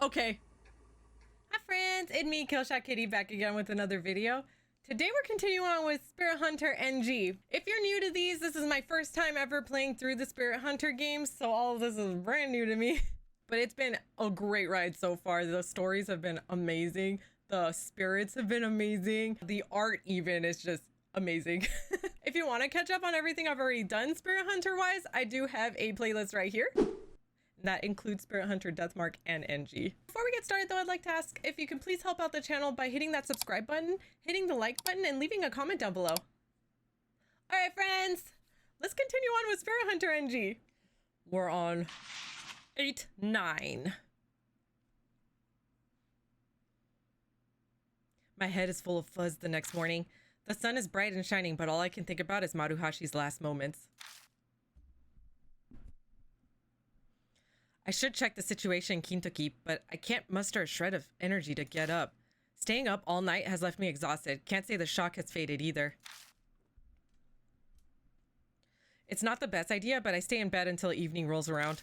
Okay. Hi friends, it's me, KillshotKitty, back again with another video. Today we're continuing on with Spirit Hunter NG. If you're new to these, this is my first time ever playing through the Spirit Hunter games, so all of this is brand new to me. But it's been a great ride so far. The stories have been amazing. The spirits have been amazing. The art even is just amazing. If you want to catch up on everything I've already done Spirit Hunter wise, I do have a playlist right here. That includes Spirit Hunter, Deathmark, and NG. Before we get started though, I'd like to ask if you can please help out the channel by hitting that subscribe button, hitting the like button, and leaving a comment down below. Alright friends, let's continue on with Spirit Hunter NG. We're on 8-9. My head is full of fuzz the next morning. The sun is bright and shining, but all I can think about is Maruhashi's last moments. I should check the situation in Kintoki, but I can't muster a shred of energy to get up. Staying up all night has left me exhausted. Can't say the shock has faded either. It's not the best idea, but I stay in bed until evening rolls around.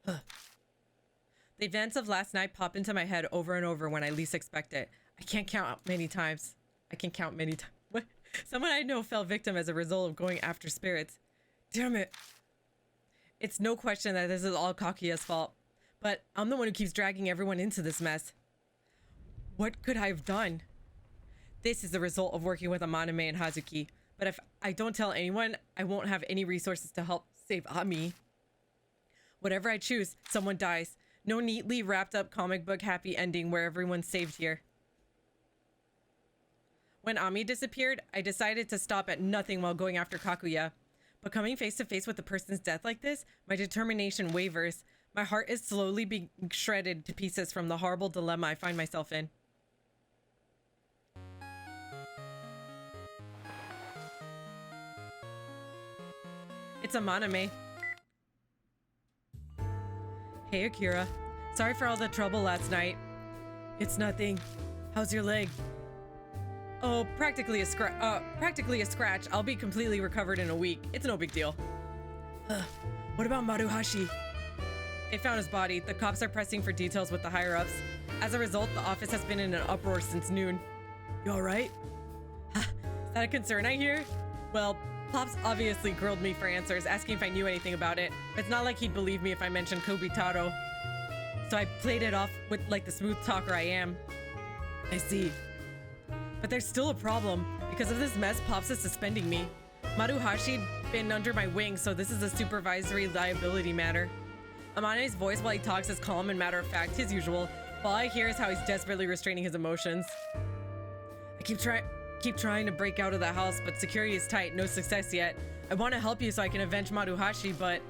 The events of last night pop into my head over and over when I least expect it. I can't count many times. What? Someone I know fell victim as a result of going after spirits. Damn it. It's no question that this is all Kaguya's fault, but I'm the one who keeps dragging everyone into this mess. What could I have done? This is the result of working with Amaname and Hazuki, but if I don't tell anyone, I won't have any resources to help save Ami. Whatever I choose, someone dies. No neatly wrapped up comic book happy ending where everyone's saved here. When Ami disappeared, I decided to stop at nothing while going after Kaguya. But coming face to face with a person's death like this, my determination wavers. My heart is slowly being shredded to pieces from the horrible dilemma I find myself in. It's Amaname. Hey Akira. Sorry for all the trouble last night. It's nothing. How's your leg? Oh, practically a scratch. I'll be completely recovered in a week. It's no big deal. What about Maruhashi? They found his body. The cops are pressing for details with the higher-ups. As a result, the office has been in an uproar since noon. You alright? Is that a concern I hear? Well, Pops obviously grilled me for answers, asking if I knew anything about it. But it's not like he'd believe me if I mentioned Kobitaro. So I played it off with like the smooth talker I am. I see. But there's still a problem. Because of this mess, Pops is suspending me. Maruhashi'd been under my wing, so this is a supervisory liability matter. Amane's voice while he talks is calm and matter-of-fact, his usual. All I hear is how he's desperately restraining his emotions. I keep trying to break out of the house, but security is tight, no success yet. I want to help you so I can avenge Maruhashi, but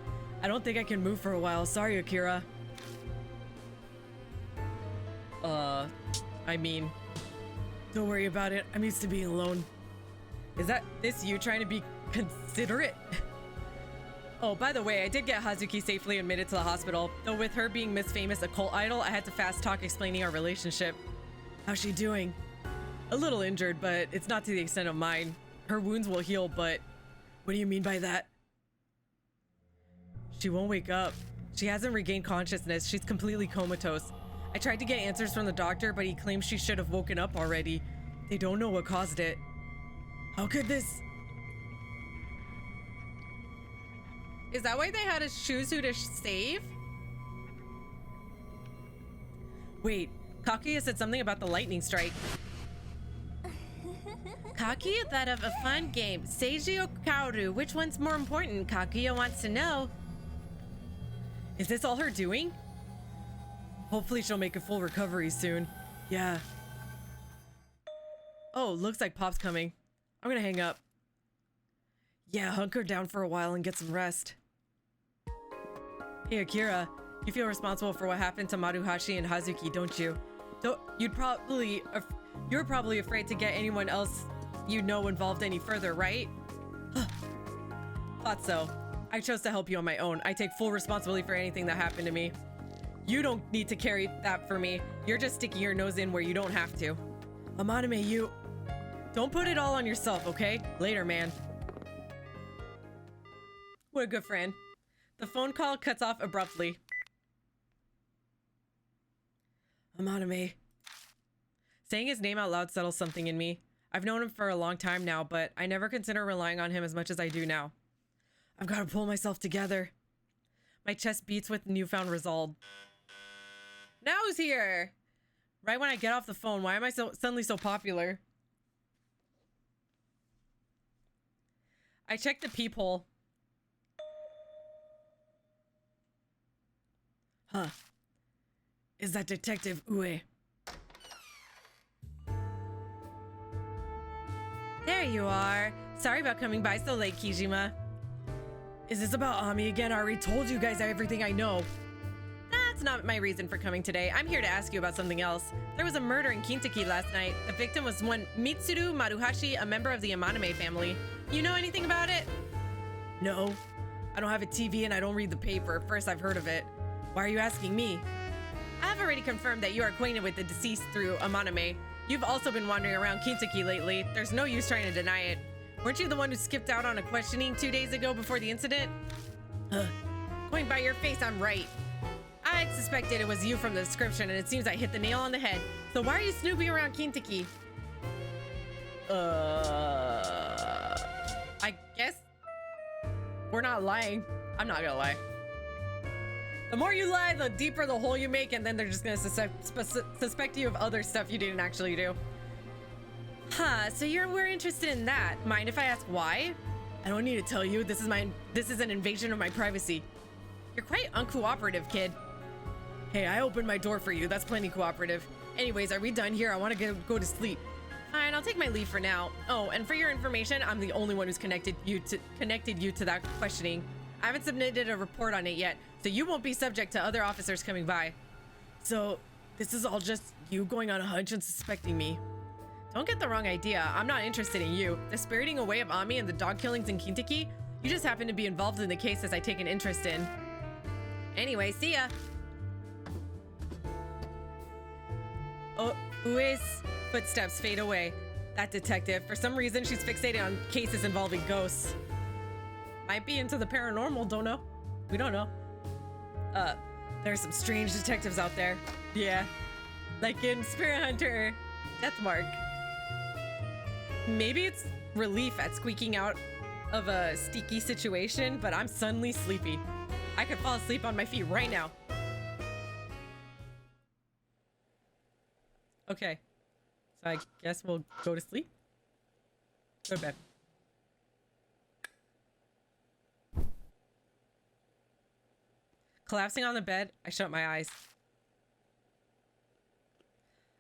I don't think I can move for a while. Sorry, Akira. I mean... Don't worry about it. I'm used to being alone. Is this you trying to be considerate? Oh, by the way, I did get Hazuki safely admitted to the hospital. Though with her being Miss Famous occult idol, I had to fast talk explaining our relationship. How's she doing? A little injured, but it's not to the extent of mine. Her wounds will heal, but... What do you mean by that? She won't wake up. She hasn't regained consciousness. She's completely comatose. I tried to get answers from the doctor, but he claims she should have woken up already. They don't know what caused it. How could this... Is that why they had a Shuzu to save? Wait, Kaguya said something about the lightning strike. Kaguya thought of a fun game. Seiji or Kaoru, which one's more important? Kaguya wants to know. Is this all her doing? Hopefully she'll make a full recovery soon. Yeah. Oh, looks like Pop's coming. I'm gonna hang up. Yeah, hunker down for a while and get some rest. Hey Akira, you feel responsible for what happened to Maruhashi and Hazuki, don't you? You're probably afraid to get anyone else you know involved any further, right? Thought so. I chose to help you on my own. I take full responsibility for anything that happened to me. You don't need to carry that for me. You're just sticking your nose in where you don't have to. Amaname, you... Don't put it all on yourself, okay? Later, man. What a good friend. The phone call cuts off abruptly. Amaname. Saying his name out loud settles something in me. I've known him for a long time now, but I never consider relying on him as much as I do now. I've got to pull myself together. My chest beats with newfound resolve. Now who's here? Right when I get off the phone, why am I suddenly so popular? I check the peephole. Huh. Is that Detective Ue? There you are. Sorry about coming by so late, Kijima. Is this about Ami again? I already told you guys everything I know. That's not my reason for coming today. I'm here to ask you about something else. There was a murder in Kintaki last night. The victim was one Mitsuru Maruhashi, a member of the Amaname family. You know anything about it? No. I don't have a TV and I don't read the paper. First I've heard of it. Why are you asking me? I've already confirmed that you are acquainted with the deceased through Amaname. You've also been wandering around Kintaki lately. There's no use trying to deny it. Weren't you the one who skipped out on a questioning 2 days ago before the incident? Going by your face, I'm right. I suspected it was you from the description, and it seems I hit the nail on the head. So why are you snooping around Kintaki? I guess we're not lying. I'm not gonna lie. The more you lie, the deeper the hole you make, and then they're just gonna suspect you of other stuff you didn't actually do. Huh, so we're interested in that. Mind if I ask why? I don't need to tell you. This is an invasion of my privacy. You're quite uncooperative, kid. Hey, I opened my door for you. That's plenty cooperative. Anyways, are we done here? I want to go to sleep. Fine, I'll take my leave for now. Oh, and for your information, I'm the only one who's connected you to that questioning. I haven't submitted a report on it yet, so you won't be subject to other officers coming by. So, this is all just you going on a hunch and suspecting me. Don't get the wrong idea. I'm not interested in you. The spiriting away of Ami and the dog killings in Kintaki, you just happen to be involved in the cases I take an interest in. Anyway, see ya. Oh, Ue's footsteps fade away. That detective, for some reason, she's fixated on cases involving ghosts. Might be into the paranormal, don't know. We don't know. There's some strange detectives out there. Yeah. Like in Spirit Hunter, Deathmark. Maybe it's relief at squeaking out of a sticky situation, but I'm suddenly sleepy. I could fall asleep on my feet right now. Okay. So I guess we'll go to sleep. Go to bed. Collapsing on the bed, I shut my eyes.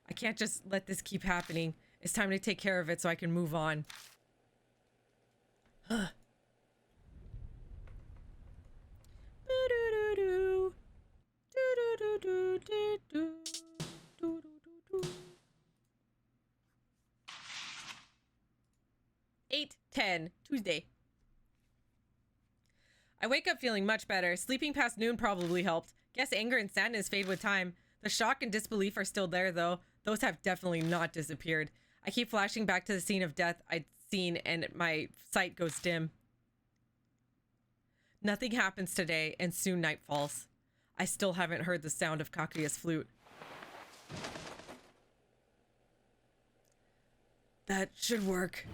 I can't just let this keep happening. It's time to take care of it so I can move on. Huh. 8:10, Tuesday. I wake up feeling much better. Sleeping past noon probably helped. Guess anger and sadness fade with time. The shock and disbelief are still there, though. Those have definitely not disappeared. I keep flashing back to the scene of death I'd seen, and my sight goes dim. Nothing happens today, and soon night falls. I still haven't heard the sound of Kakuya's flute. That should work.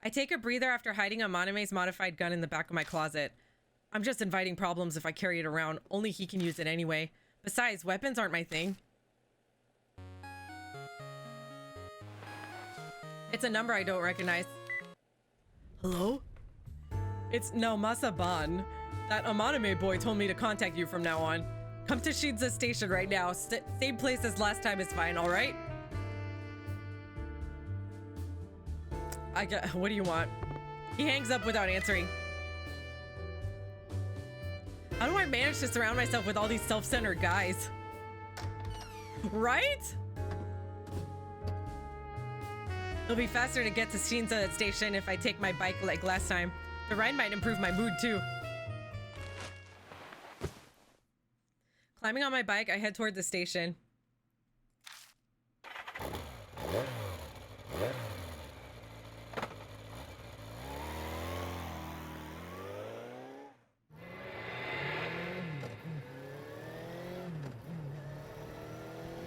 I take a breather after hiding Amaname's modified gun in the back of my closet. I'm just inviting problems if I carry it around. Only he can use it anyway. Besides, weapons aren't my thing. It's a number I don't recognize. Hello? It's Naomasa-ban. That Amaname boy told me to contact you from now on. Come to Shinza Station right now. Same place as last time is fine, alright? What do you want? He hangs up without answering. How do I manage to surround myself with all these self-centered guys? Right? It'll be faster to get to Shinza Station if I take my bike like last time. The ride might improve my mood too. Climbing on my bike, I head toward the station.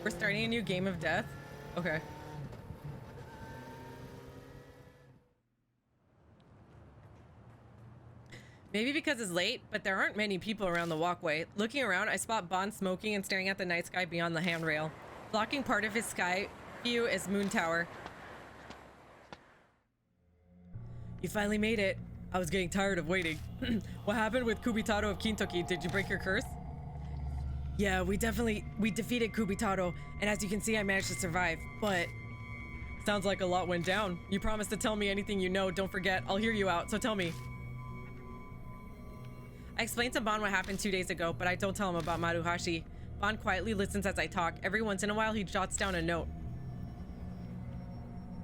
We're starting a new game of death? Okay. Maybe because it's late, but there aren't many people around the walkway. Looking around, I spot Bond smoking and staring at the night sky beyond the handrail. Blocking part of his sky view is Moon Tower. You finally made it. I was getting tired of waiting. What happened with Kubitaro of Kintoki? Did you break your curse? Yeah, we defeated Kubitaro, and as you can see, I managed to survive, but... Sounds like a lot went down. You promised to tell me anything you know, don't forget. I'll hear you out, so tell me. I explained to Bon what happened 2 days ago, but I don't tell him about Maruhashi. Bon quietly listens as I talk. Every once in a while, he jots down a note.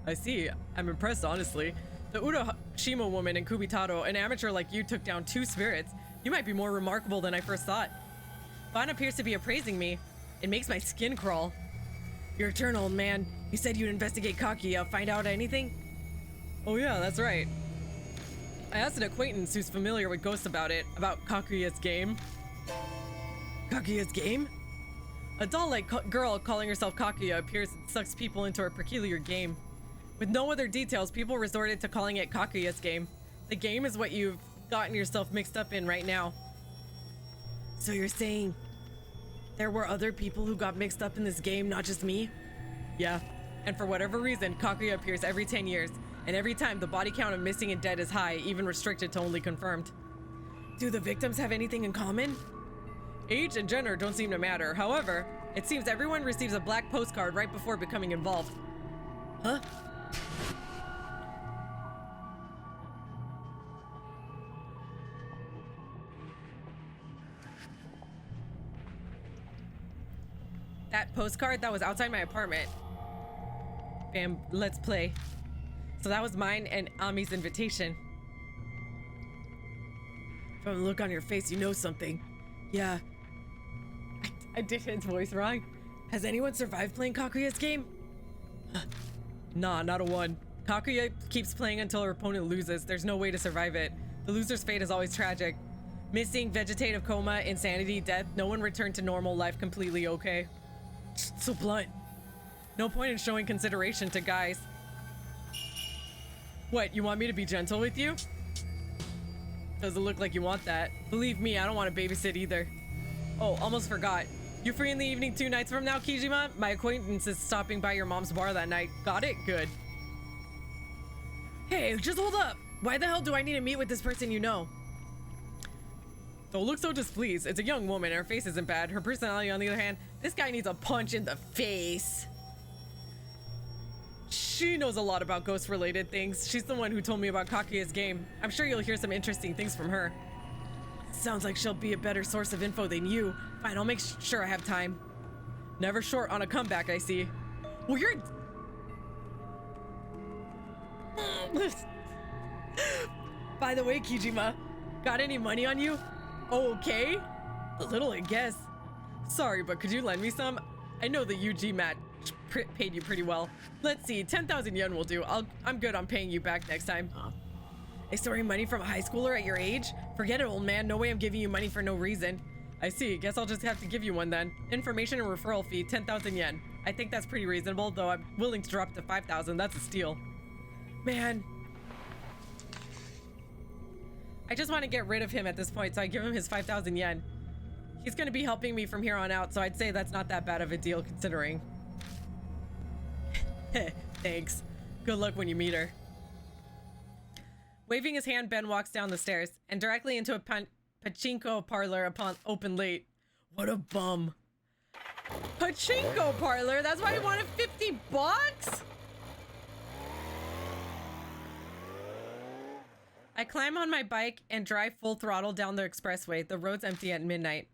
I see. I'm impressed, honestly. The Urashima woman and Kubitaro, an amateur like you, took down 2 spirits. You might be more remarkable than I first thought. Bon appears to be appraising me. It makes my skin crawl. You're eternal, man. You said you'd investigate Kaguya, find out anything? Oh yeah, that's right. I asked an acquaintance who's familiar with ghosts about it, about Kaguya's game. Kaguya's game? A doll-like girl calling herself Kaguya appears and sucks people into her peculiar game. With no other details, people resorted to calling it Kaguya's game. The game is what you've gotten yourself mixed up in right now. So you're saying there were other people who got mixed up in this game, not just me? Yeah, and for whatever reason, Kaguya appears every 10 years, and every time the body count of missing and dead is high, even restricted to only confirmed. Do the victims have anything in common? Age and gender don't seem to matter. However, it seems everyone receives a black postcard right before becoming involved. Huh? That postcard that was outside my apartment. Bam, let's play. So that was mine and Ami's invitation. From the look on your face, you know something. Yeah. I did his voice wrong. Has anyone survived playing Kaguya's game? Nah, not a one. Kaguya keeps playing until her opponent loses. There's no way to survive it. The loser's fate is always tragic. Missing, vegetative coma, insanity, death. No one returned to normal life completely okay. So blunt. No point in showing consideration to guys. What, you want me to be gentle with you? Doesn't look like you want that. Believe me, I don't want to babysit either. Oh, almost forgot. You free in the evening 2 nights from now, Kijima? My acquaintance is stopping by your mom's bar that night. Got it? Good. Hey, just hold up. Why the hell do I need to meet with this person you know? Don't look so displeased. It's a young woman. Her face isn't bad. Her personality, on the other hand, this guy needs a punch in the face. She knows a lot about ghost-related things. She's the one who told me about Kaguya's game. I'm sure you'll hear some interesting things from her. Sounds like she'll be a better source of info than you. Fine, I'll make sure I have time. Never short on a comeback, I see. Well, you're... By the way, Kijima, got any money on you? Oh, okay? A little, I guess. Sorry, but could you lend me some? I know the UG match paid you pretty well. Let's see, 10,000 yen will do. I'm good on paying you back next time. Extorting money from a high schooler at your age? Forget it, old man. No way I'm giving you money for no reason. I see. Guess I'll just have to give you one then. Information and referral fee, 10,000 yen. I think that's pretty reasonable, though I'm willing to drop it to 5,000. That's a steal. Man. I just want to get rid of him at this point, so I give him his 5,000 yen. He's going to be helping me from here on out, so I'd say that's not that bad of a deal considering. Thanks. Good luck when you meet her. Waving his hand, Ben walks down the stairs and directly into a pachinko parlor upon open late. What a bum. Pachinko parlor? That's why he wanted 50 bucks? I climb on my bike and drive full throttle down the expressway. The road's empty at midnight.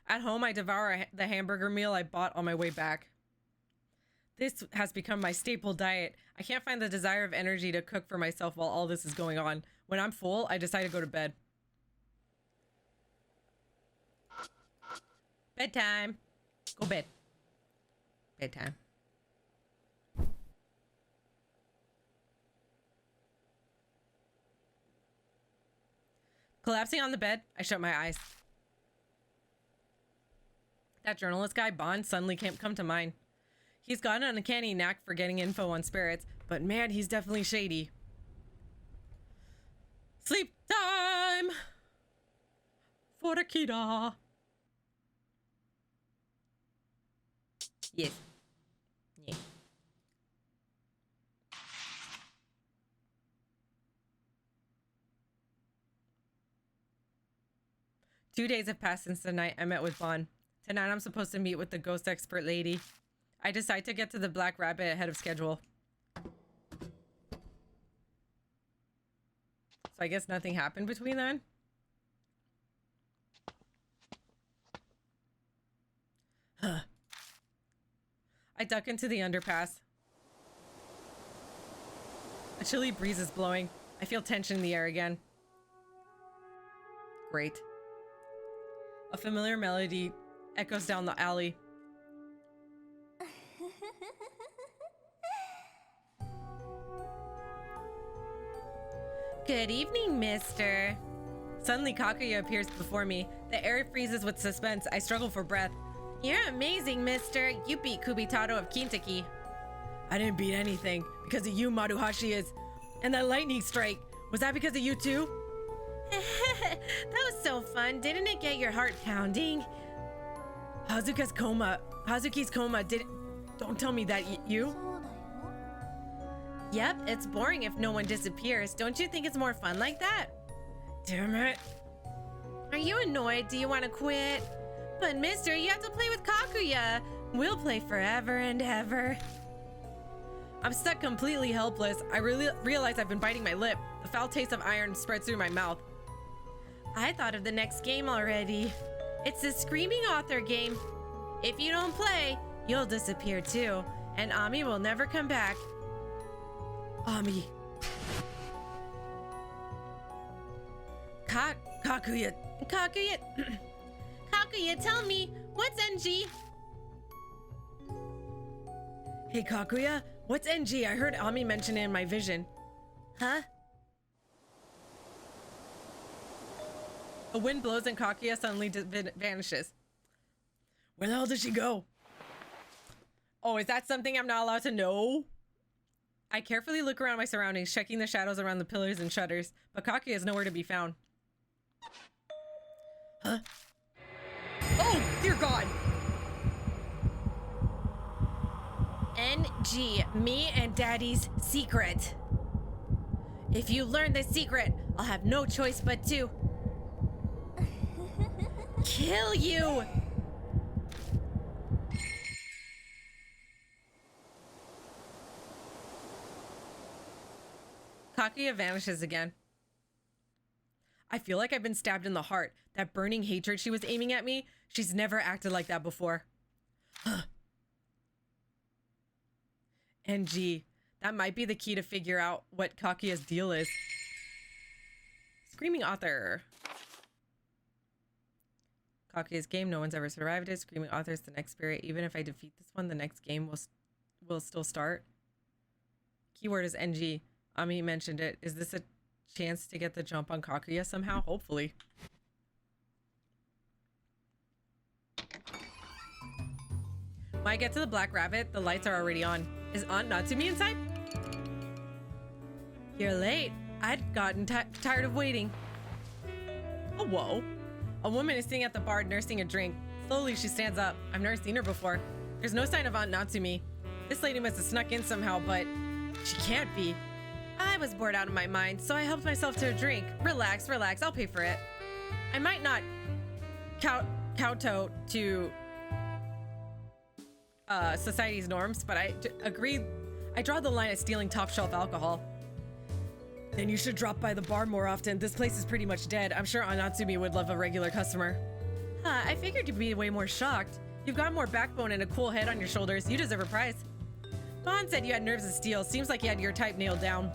At home, I devour the hamburger meal I bought on my way back. This has become my staple diet. I can't find the desire of energy to cook for myself while all this is going on. When I'm full, I decide to go to bed. Bedtime. Go bed. Bedtime. Collapsing on the bed, I shut my eyes. That journalist guy, Bond, suddenly can't come to mind. He's got an uncanny knack for getting info on spirits, but man, he's definitely shady. Sleep time! For the kidda. Yes. Yeah. Two days have passed since the night I met with Bond. Tonight I'm supposed to meet with the ghost expert lady. I decide to get to the Black Rabbit ahead of schedule. So I guess nothing happened between then? I duck into the underpass. A chilly breeze is blowing. I feel tension in the air again. Great. A familiar melody echoes down the alley. Good evening, mister. Suddenly, Kakuya appears before me. The air freezes with suspense. I struggle for breath. You're amazing, mister. You beat Kubitaro of Kintaki. I didn't beat anything. Because of you, Maruhashi is. And that lightning strike. Was that because of you too? That was so fun. Didn't it get your heart pounding? Hazuki's coma didn't... Don't tell me that you... Yep, it's boring if no one disappears. Don't you think it's more fun like that? Damn it. Are you annoyed? Do you want to quit? But mister, you have to play with Kakuya. We'll play forever and ever. I'm stuck completely helpless. I really realize I've been biting my lip. The foul taste of iron spreads through my mouth. I thought of the next game already. It's the Screaming Author game. If you don't play, you'll disappear too. And Ami will never come back. Ami. Kakuya. Kakuya, tell me, what's NG? Hey Kakuya, what's NG? I heard Ami mention it in my vision. Huh? A wind blows and Kakuya suddenly vanishes. Where the hell did she go? Oh, is that something I'm not allowed to know? I carefully look around my surroundings, checking the shadows around the pillars and shutters, but Kakuya is nowhere to be found. Huh? Oh, dear God! NG, me and Daddy's secret. If you learn this secret, I'll have no choice but to... kill you! Kakuya vanishes again. I feel like I've been stabbed in the heart. That burning hatred she was aiming at me, she's never acted like that before. NG, that might be the key to figure out what Kakuya's deal is. Screaming Author. Kakuya's game, no one's ever survived it. Screaming Author is the next spirit. Even if I defeat this one, the next game will still start. Keyword is NG. Ami mentioned it. Is this a chance to get the jump on Kakuya somehow? Hopefully. When I get to the Black Rabbit, the lights are already on. Is Aunt Natsumi inside? You're late. I'd gotten tired of waiting. Oh, whoa. A woman is sitting at the bar nursing a drink. Slowly, she stands up. I've never seen her before. There's no sign of Aunt Natsumi. This lady must have snuck in somehow, but she can't be. I was bored out of my mind, so I helped myself to a drink. Relax, relax, I'll pay for it. I might not kowtow to society's norms, but I agree. I draw the line at stealing top shelf alcohol. Then you should drop by the bar more often. This place is pretty much dead. I'm sure Aunt Natsumi would love a regular customer. I figured you'd be way more shocked. You've got more backbone and a cool head on your shoulders. You deserve a prize. Bond said you had nerves of steel. Seems like you had your type nailed down.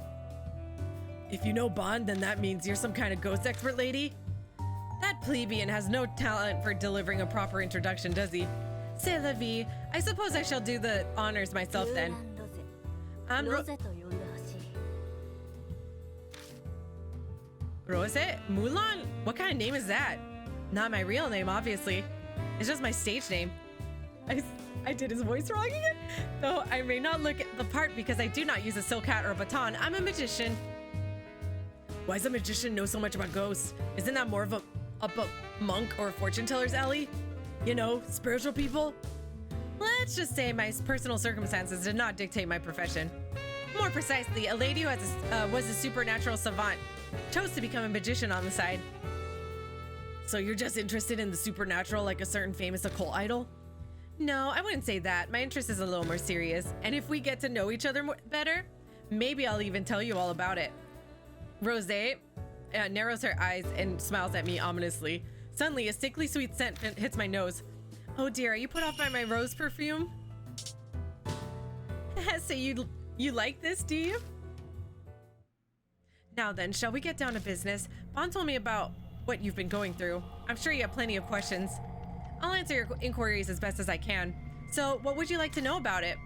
If you know Bond, then that means you're some kind of ghost expert lady? That plebeian has no talent for delivering a proper introduction, does he? C'est la vie. I suppose I shall do the honors myself then. Rose? Mulan? What kind of name is that? Not my real name, obviously. It's just my stage name. I did his voice wrong again? Though I may not look the part because I do not use a silk hat or a baton, I'm a magician. Why does a magician know so much about ghosts? Isn't that more of a monk or a fortune teller's alley? You know, spiritual people? Let's just say my personal circumstances did not dictate my profession. More precisely, a lady who was a supernatural savant chose to become a magician on the side. So you're just interested in the supernatural like a certain famous occult idol? No, I wouldn't say that. My interest is a little more serious. And if we get to know each other better, maybe I'll even tell you all about it. Rosé narrows her eyes and smiles at me ominously. Suddenly, a sickly sweet scent hits my nose. Oh dear, are you put off by my rose perfume? So you like this, do you? Now then, shall we get down to business? Bond told me about what you've been going through. I'm sure you have plenty of questions. I'll answer your inquiries as best as I can. So, what would you like to know about it?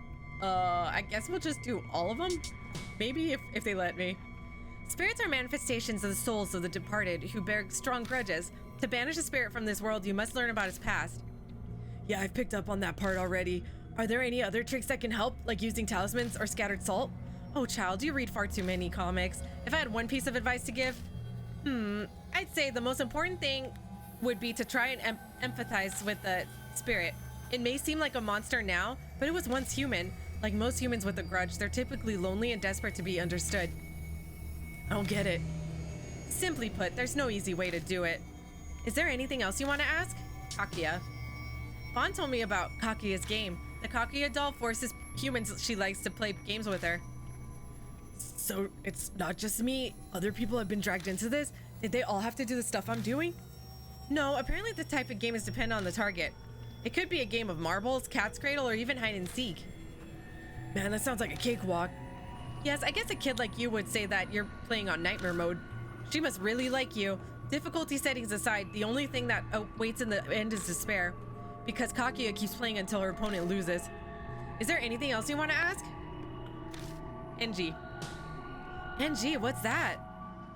I guess we'll just do all of them? Maybe if they let me. Spirits are manifestations of the souls of the departed who bear strong grudges. To banish a spirit from this world, you must learn about its past. Yeah, I've picked up on that part already. Are there any other tricks that can help, like using talismans or scattered salt? Oh, child, you read far too many comics. If I had one piece of advice to give, I'd say the most important thing would be to try and empathize with the spirit. It may seem like a monster now, but it was once human. Like most humans with a grudge, they're typically lonely and desperate to be understood. I don't get it. Simply put, there's no easy way to do it. Is there anything else you want to ask? Kakia. Bond told me about Kakia's game. The Kakia doll forces humans she likes to play games with her. So it's not just me. Other people have been dragged into this? Did they all have to do the stuff I'm doing? No, apparently the type of game is dependent on the target. It could be a game of marbles, cat's cradle, or even hide and seek. Man, that sounds like a cakewalk. Yes, I guess a kid like you would say that you're playing on nightmare mode. She must really like you. Difficulty settings aside, the only thing that waits in the end is despair. Because Kakia keeps playing until her opponent loses. Is there anything else you want to ask? NG. NG, what's that?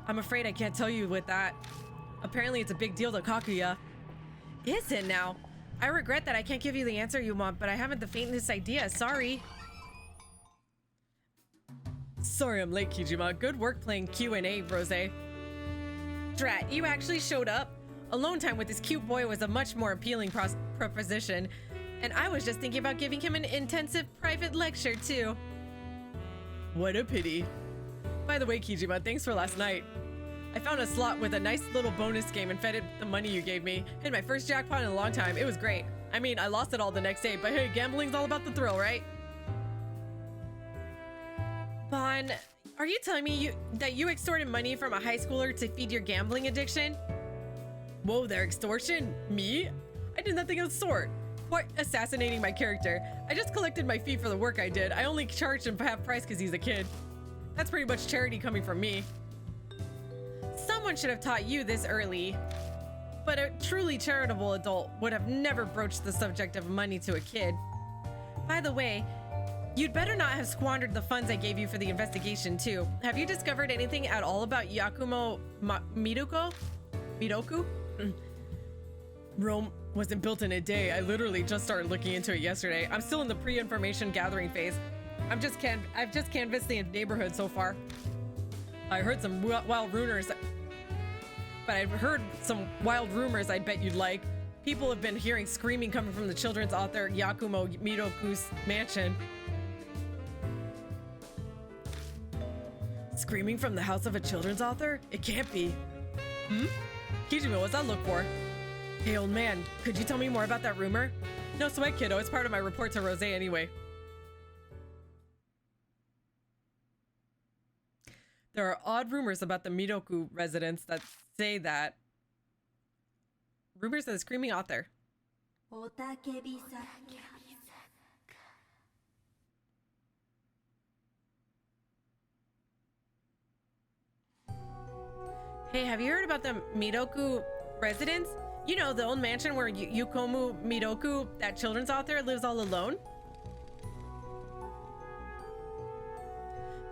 I'm afraid I can't tell you with that. Apparently it's a big deal to Kakuya. Is it now? I regret that I can't give you the answer you want, but I haven't the faintest idea. Sorry. Sorry I'm late, Kijima. Good work playing Q&A, Rosé. Drat, you actually showed up? Alone time with this cute boy was a much more appealing proposition. And I was just thinking about giving him an intensive private lecture, too. What a pity. By the way, Kijima, thanks for last night. I found a slot with a nice little bonus game and fed it the money you gave me. Hit my first jackpot in a long time. It was great. I mean, I lost it all the next day, but hey, gambling's all about the thrill, right? Bon, are you telling me that you extorted money from a high schooler to feed your gambling addiction? Whoa there, extortion? Me? I did nothing of the sort. Quite assassinating my character. I just collected my fee for the work I did. I only charged him half price because he's a kid. That's pretty much charity coming from me. Someone should have taught you this early. But a truly charitable adult would have never broached the subject of money to a kid. By the way, you'd better not have squandered the funds I gave you for the investigation too. Have you discovered anything at all about Yakumo Midoku? Rome wasn't built in a day. I literally just started looking into it yesterday. I'm still in the pre-information gathering phase. I've just canvassed the neighborhood so far. I heard some wild rumors, but I've heard some wild rumors I bet you'd like. People have been hearing screaming coming from the children's author Yakumo Midoku's mansion. Screaming from the house of a children's author? It can't be. Kijima, what's that look for? Hey, old man, could you tell me more about that rumor? No sweat, kiddo. It's part of my report to Rosé anyway. There are odd rumors about the Midoku residents that say that. Rumors of the screaming author. Hey, have you heard about the Midoku residents? You know, the old mansion where Yukomu Midoku, that children's author, lives all alone?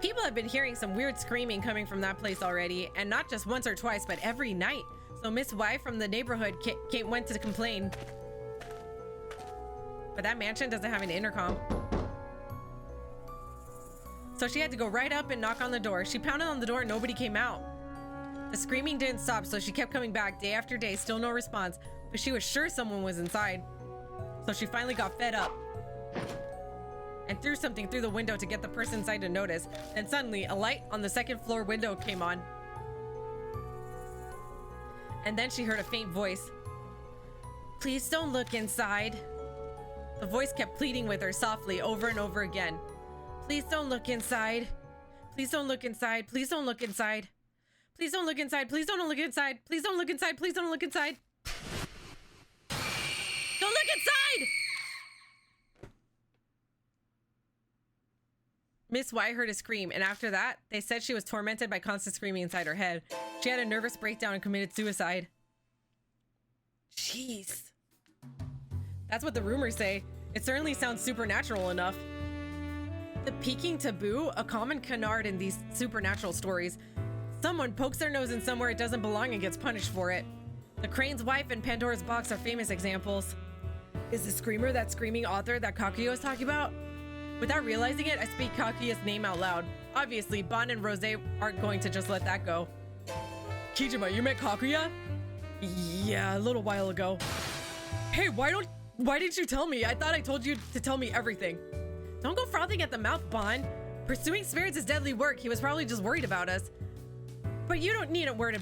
People have been hearing some weird screaming coming from that place already, and not just once or twice, but every night. So Miss Y from the neighborhood went to complain. But that mansion doesn't have an intercom. So she had to go right up and knock on the door. She pounded on the door and nobody came out. The screaming didn't stop, so she kept coming back day after day, still no response, but she was sure someone was inside. So she finally got fed up and threw something through the window to get the person inside to notice. Then suddenly, a light on the second floor window came on. And then she heard a faint voice. Please don't look inside. The voice kept pleading with her softly over and over again. Please don't look inside. Please don't look inside. Please don't look inside. Please don't look inside. Please don't look inside. Please don't look inside. Please don't look inside. Don't look inside! Miss Y heard a scream, and after that, they said she was tormented by constant screaming inside her head. She had a nervous breakdown and committed suicide. Jeez. That's what the rumors say. It certainly sounds supernatural enough. The peeking taboo, a common canard in these supernatural stories. Someone pokes their nose in somewhere it doesn't belong and gets punished for it. The Crane's wife and Pandora's box are famous examples. Is the screamer that screaming author that Kakuya was talking about? Without realizing it, I speak Kakuya's name out loud. Obviously, Bon and Rose aren't going to just let that go. Kijima, you met Kakuya? Yeah, a little while ago. Hey, why didn't you tell me? I thought I told you to tell me everything. Don't go frothing at the mouth, Bon. Pursuing spirits is deadly work. He was probably just worried about us. But you don't need a word.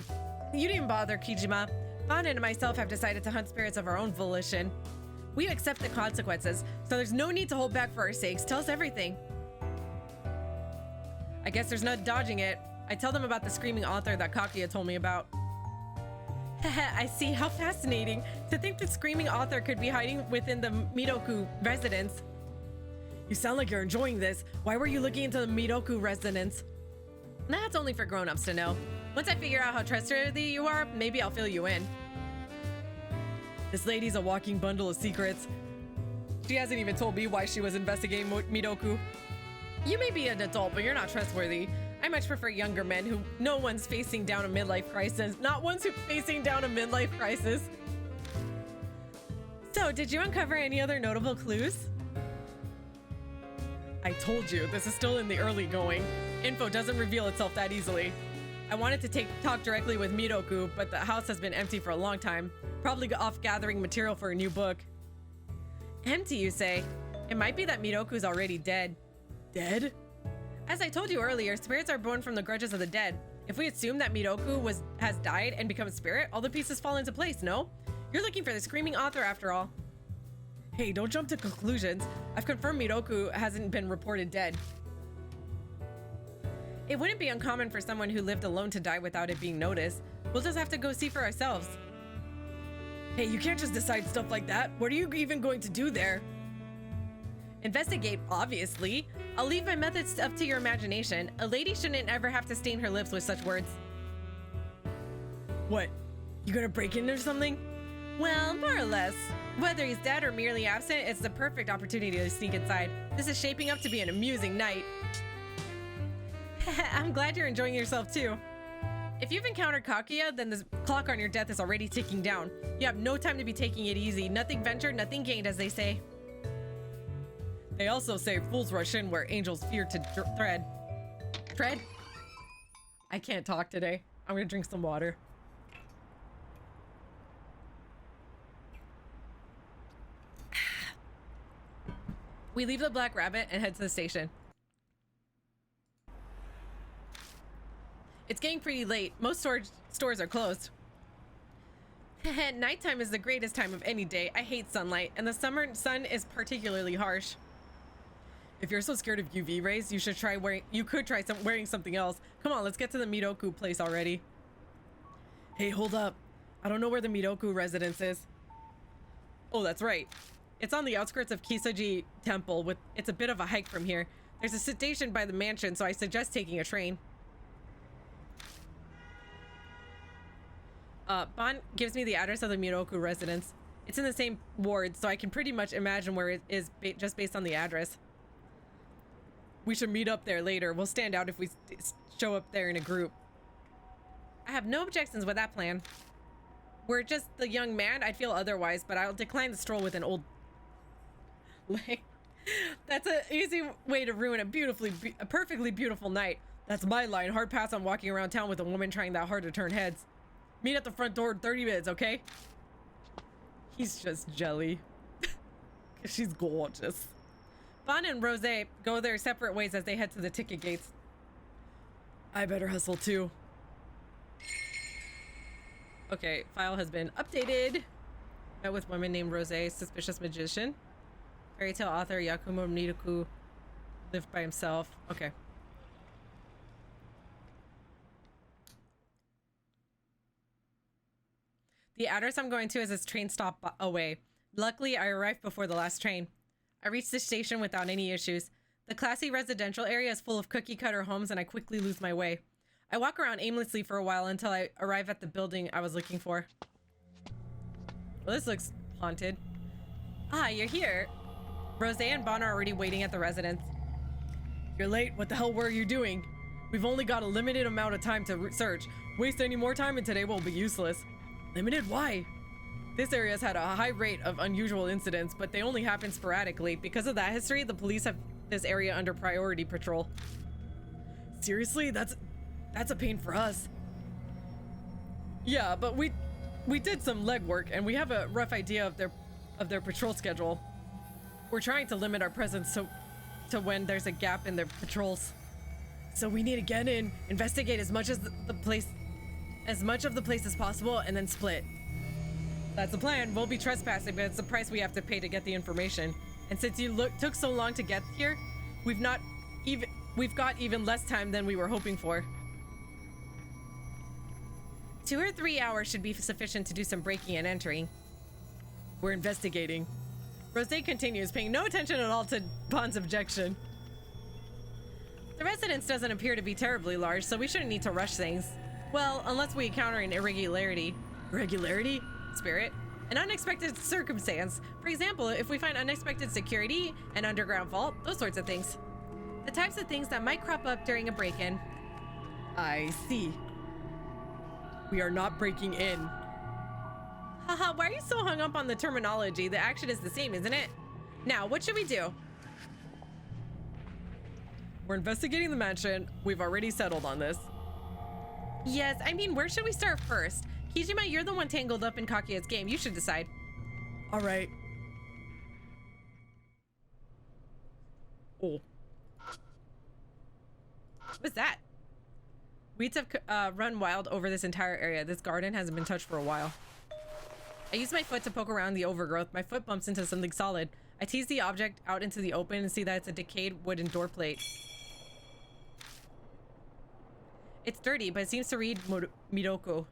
You didn't bother, Kijima. Bon and myself have decided to hunt spirits of our own volition. We accept the consequences, so there's no need to hold back for our sakes. Tell us everything. I guess there's no dodging it. I tell them about the screaming author that Kakuya told me about. I see. How fascinating. To think the screaming author could be hiding within the Midoku residence. You sound like you're enjoying this. Why were you looking into the Midoku residence? That's only for grown-ups to know. Once I figure out how trustworthy you are, maybe I'll fill you in. This lady's a walking bundle of secrets. She hasn't even told me why she was investigating Midoku. You may be an adult, but you're not trustworthy. I much prefer younger men who no one's facing down a midlife crisis. Not ones who facing down a midlife crisis. So, did you uncover any other notable clues? I told you, this is still in the early going. Info doesn't reveal itself that easily. I wanted to talk directly with Midoku, but the house has been empty for a long time. Probably off gathering material for a new book. Empty, you say? It might be that Midoku's already dead. Dead? As I told you earlier, spirits are born from the grudges of the dead. If we assume that Midoku has died and become a spirit, all the pieces fall into place, no? You're looking for the screaming author after all. Hey, don't jump to conclusions. I've confirmed Midoku hasn't been reported dead. It wouldn't be uncommon for someone who lived alone to die without it being noticed. We'll just have to go see for ourselves. Hey, you can't just decide stuff like that. What are you even going to do there? Investigate, obviously. I'll leave my methods up to your imagination. A lady shouldn't ever have to stain her lips with such words. What? You gonna break in or something? Well, more or less. Whether he's dead or merely absent, it's the perfect opportunity to sneak inside. This is shaping up to be an amusing night. I'm glad you're enjoying yourself too. If you've encountered Kakuya, then the clock on your death is already ticking down. You have no time to be taking it easy. Nothing ventured, nothing gained, as they say. They also say fools rush in where angels fear to tread. Tread? I can't talk today. I'm gonna drink some water. We leave the Black Rabbit and head to the station. It's getting pretty late. Most stores are closed. Nighttime is the greatest time of any day. I hate sunlight, and the summer sun is particularly harsh. If you're so scared of UV rays, you should try wearing. You could try wearing something else. Come on, let's get to the Midoku place already. Hey, hold up. I don't know where the Midoku residence is. Oh, that's right. It's on the outskirts of Kisoji Temple. It's a bit of a hike from here. There's a station by the mansion, so I suggest taking a train. Bon gives me the address of the Midoku residence. It's in the same ward, so I can pretty much imagine where it is just based on the address. We should meet up there later. We'll stand out if we show up there in a group. I have no objections with that plan. We're just the young man. I'd feel otherwise, but I'll decline the stroll with an old... Like, that's an easy way to ruin a perfectly beautiful night. That's my line. Hard pass on walking around town with a woman trying that hard to turn heads. Meet at the front door in 30 minutes, okay? He's just jelly. She's gorgeous. Bon and Rose go their separate ways as they head to the ticket gates. I better hustle too. Okay, file has been updated. Met with woman named Rose, suspicious magician. Fairy tale author Yakumo Nidoku lived by himself. Okay. The address I'm going to is this train stop away. Luckily, I arrived before the last train. I reached the station without any issues. The classy residential area is full of cookie-cutter homes, and I quickly lose my way. I walk around aimlessly for a while until I arrive at the building I was looking for. Well, this looks haunted. Ah, you're here. Rose and Bon are already waiting at the residence. You're late. What the hell were you doing? We've only got a limited amount of time to search. Waste any more time and today will be useless. Limited? Why? This area has had a high rate of unusual incidents, but they only happen sporadically. Because of that history, the police have this area under priority patrol. Seriously? That's a pain for us. Yeah, but we did some legwork and we have a rough idea of their patrol schedule. We're trying to limit our presence to when there's a gap in their patrols. So we need to get in, investigate as much of the place as possible, and then split. That's the plan. We'll be trespassing, but it's the price we have to pay to get the information. And since you took so long to get here, we've got even less time than we were hoping for. 2 or 3 hours should be sufficient to do some breaking and entering. We're investigating. Rose continues, paying no attention at all to Bon's objection. The residence doesn't appear to be terribly large, so we shouldn't need to rush things. Well, unless we encounter an irregularity. Irregularity? Spirit? An unexpected circumstance. For example, if we find unexpected security, an underground vault, those sorts of things. The types of things that might crop up during a break-in. I see. We are not breaking in. Haha, why are you so hung up on the terminology? The action is the same, isn't it? Now, what should we do? We're investigating the mansion. We've already settled on this. Yes, I mean, where should we start first? Kijima, you're the one tangled up in Kakia's game. You should decide. All right. Oh. What's that? Weeds have run wild over this entire area. This garden hasn't been touched for a while. I use my foot to poke around the overgrowth. My foot bumps into something solid. I tease the object out into the open and see that it's a decayed wooden door plate. It's dirty, but it seems to read Midoko.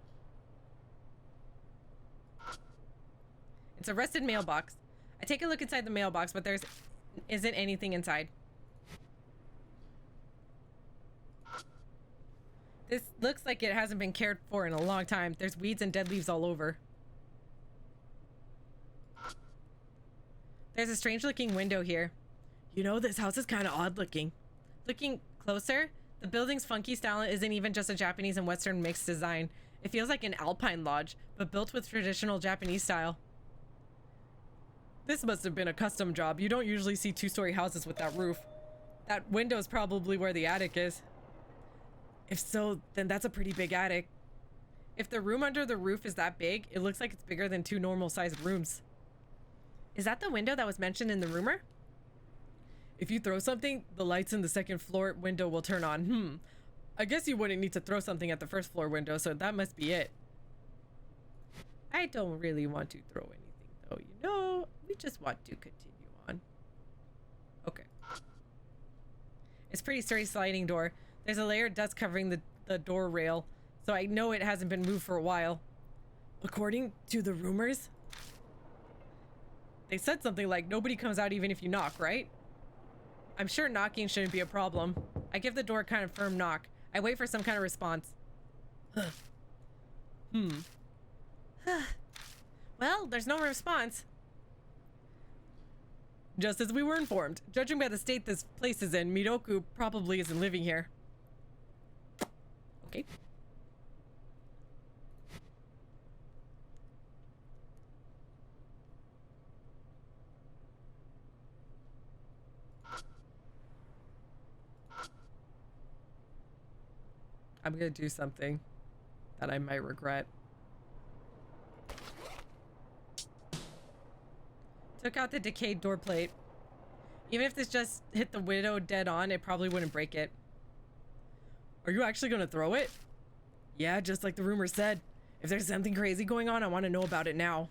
It's a rusted mailbox. I take a look inside the mailbox, but there isn't anything inside. This looks like it hasn't been cared for in a long time. There's weeds and dead leaves all over. There's a strange looking window here. You know, this house is kind of odd looking. Looking closer, the building's funky style isn't even just a Japanese and Western mixed design. It feels like an alpine lodge, but built with traditional Japanese style. This must have been a custom job. You don't usually see two-story houses with that roof. That window is probably where the attic is. If so, then that's a pretty big attic. If the room under the roof is that big, it looks like it's bigger than 2 normal-sized rooms. Is that the window that was mentioned in the rumor? If you throw something, the lights in the second floor window will turn on. I guess you wouldn't need to throw something at the first floor window, so that must be it. I don't really want to throw anything, though. You know, we just want to continue on. Okay. It's a pretty sturdy sliding door. There's a layer of dust covering the door rail, so I know it hasn't been moved for a while. According to the rumors, they said something like, nobody comes out even if you knock, right? I'm sure knocking shouldn't be a problem. I give the door a kind of firm knock. I wait for some kind of response. Well, there's no response. Just as we were informed. Judging by the state this place is in, Miroku probably isn't living here. Okay. I'm gonna do something that I might regret. Took out the decayed door plate. Even if this just hit the window dead on, it probably wouldn't break it. Are you actually gonna throw it? Yeah, just like the rumor said. If there's something crazy going on, I want to know about it now.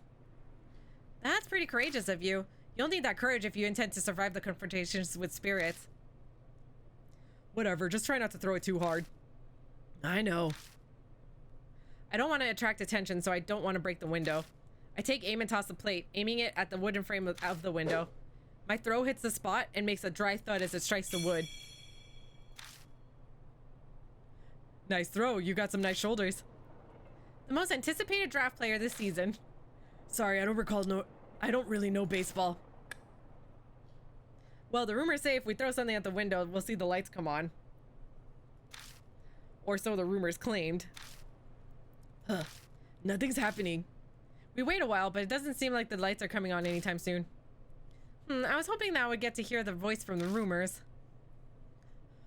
That's pretty courageous of you. You'll need that courage if you intend to survive the confrontations with spirits. Whatever, just try not to throw it too hard. I know. I don't want to attract attention, so I don't want to break the window. I take aim and toss the plate, aiming it at the wooden frame of the window. My throw hits the spot and makes a dry thud as it strikes the wood. Nice throw. You got some nice shoulders. The most anticipated draft player this season. Sorry, I don't really know baseball. Well, the rumors say if we throw something at the window, we'll see the lights come on. Or so the rumors claimed. Huh. Nothing's happening. We wait a while, but it doesn't seem like the lights are coming on anytime soon. I was hoping that I would get to hear the voice from the rumors.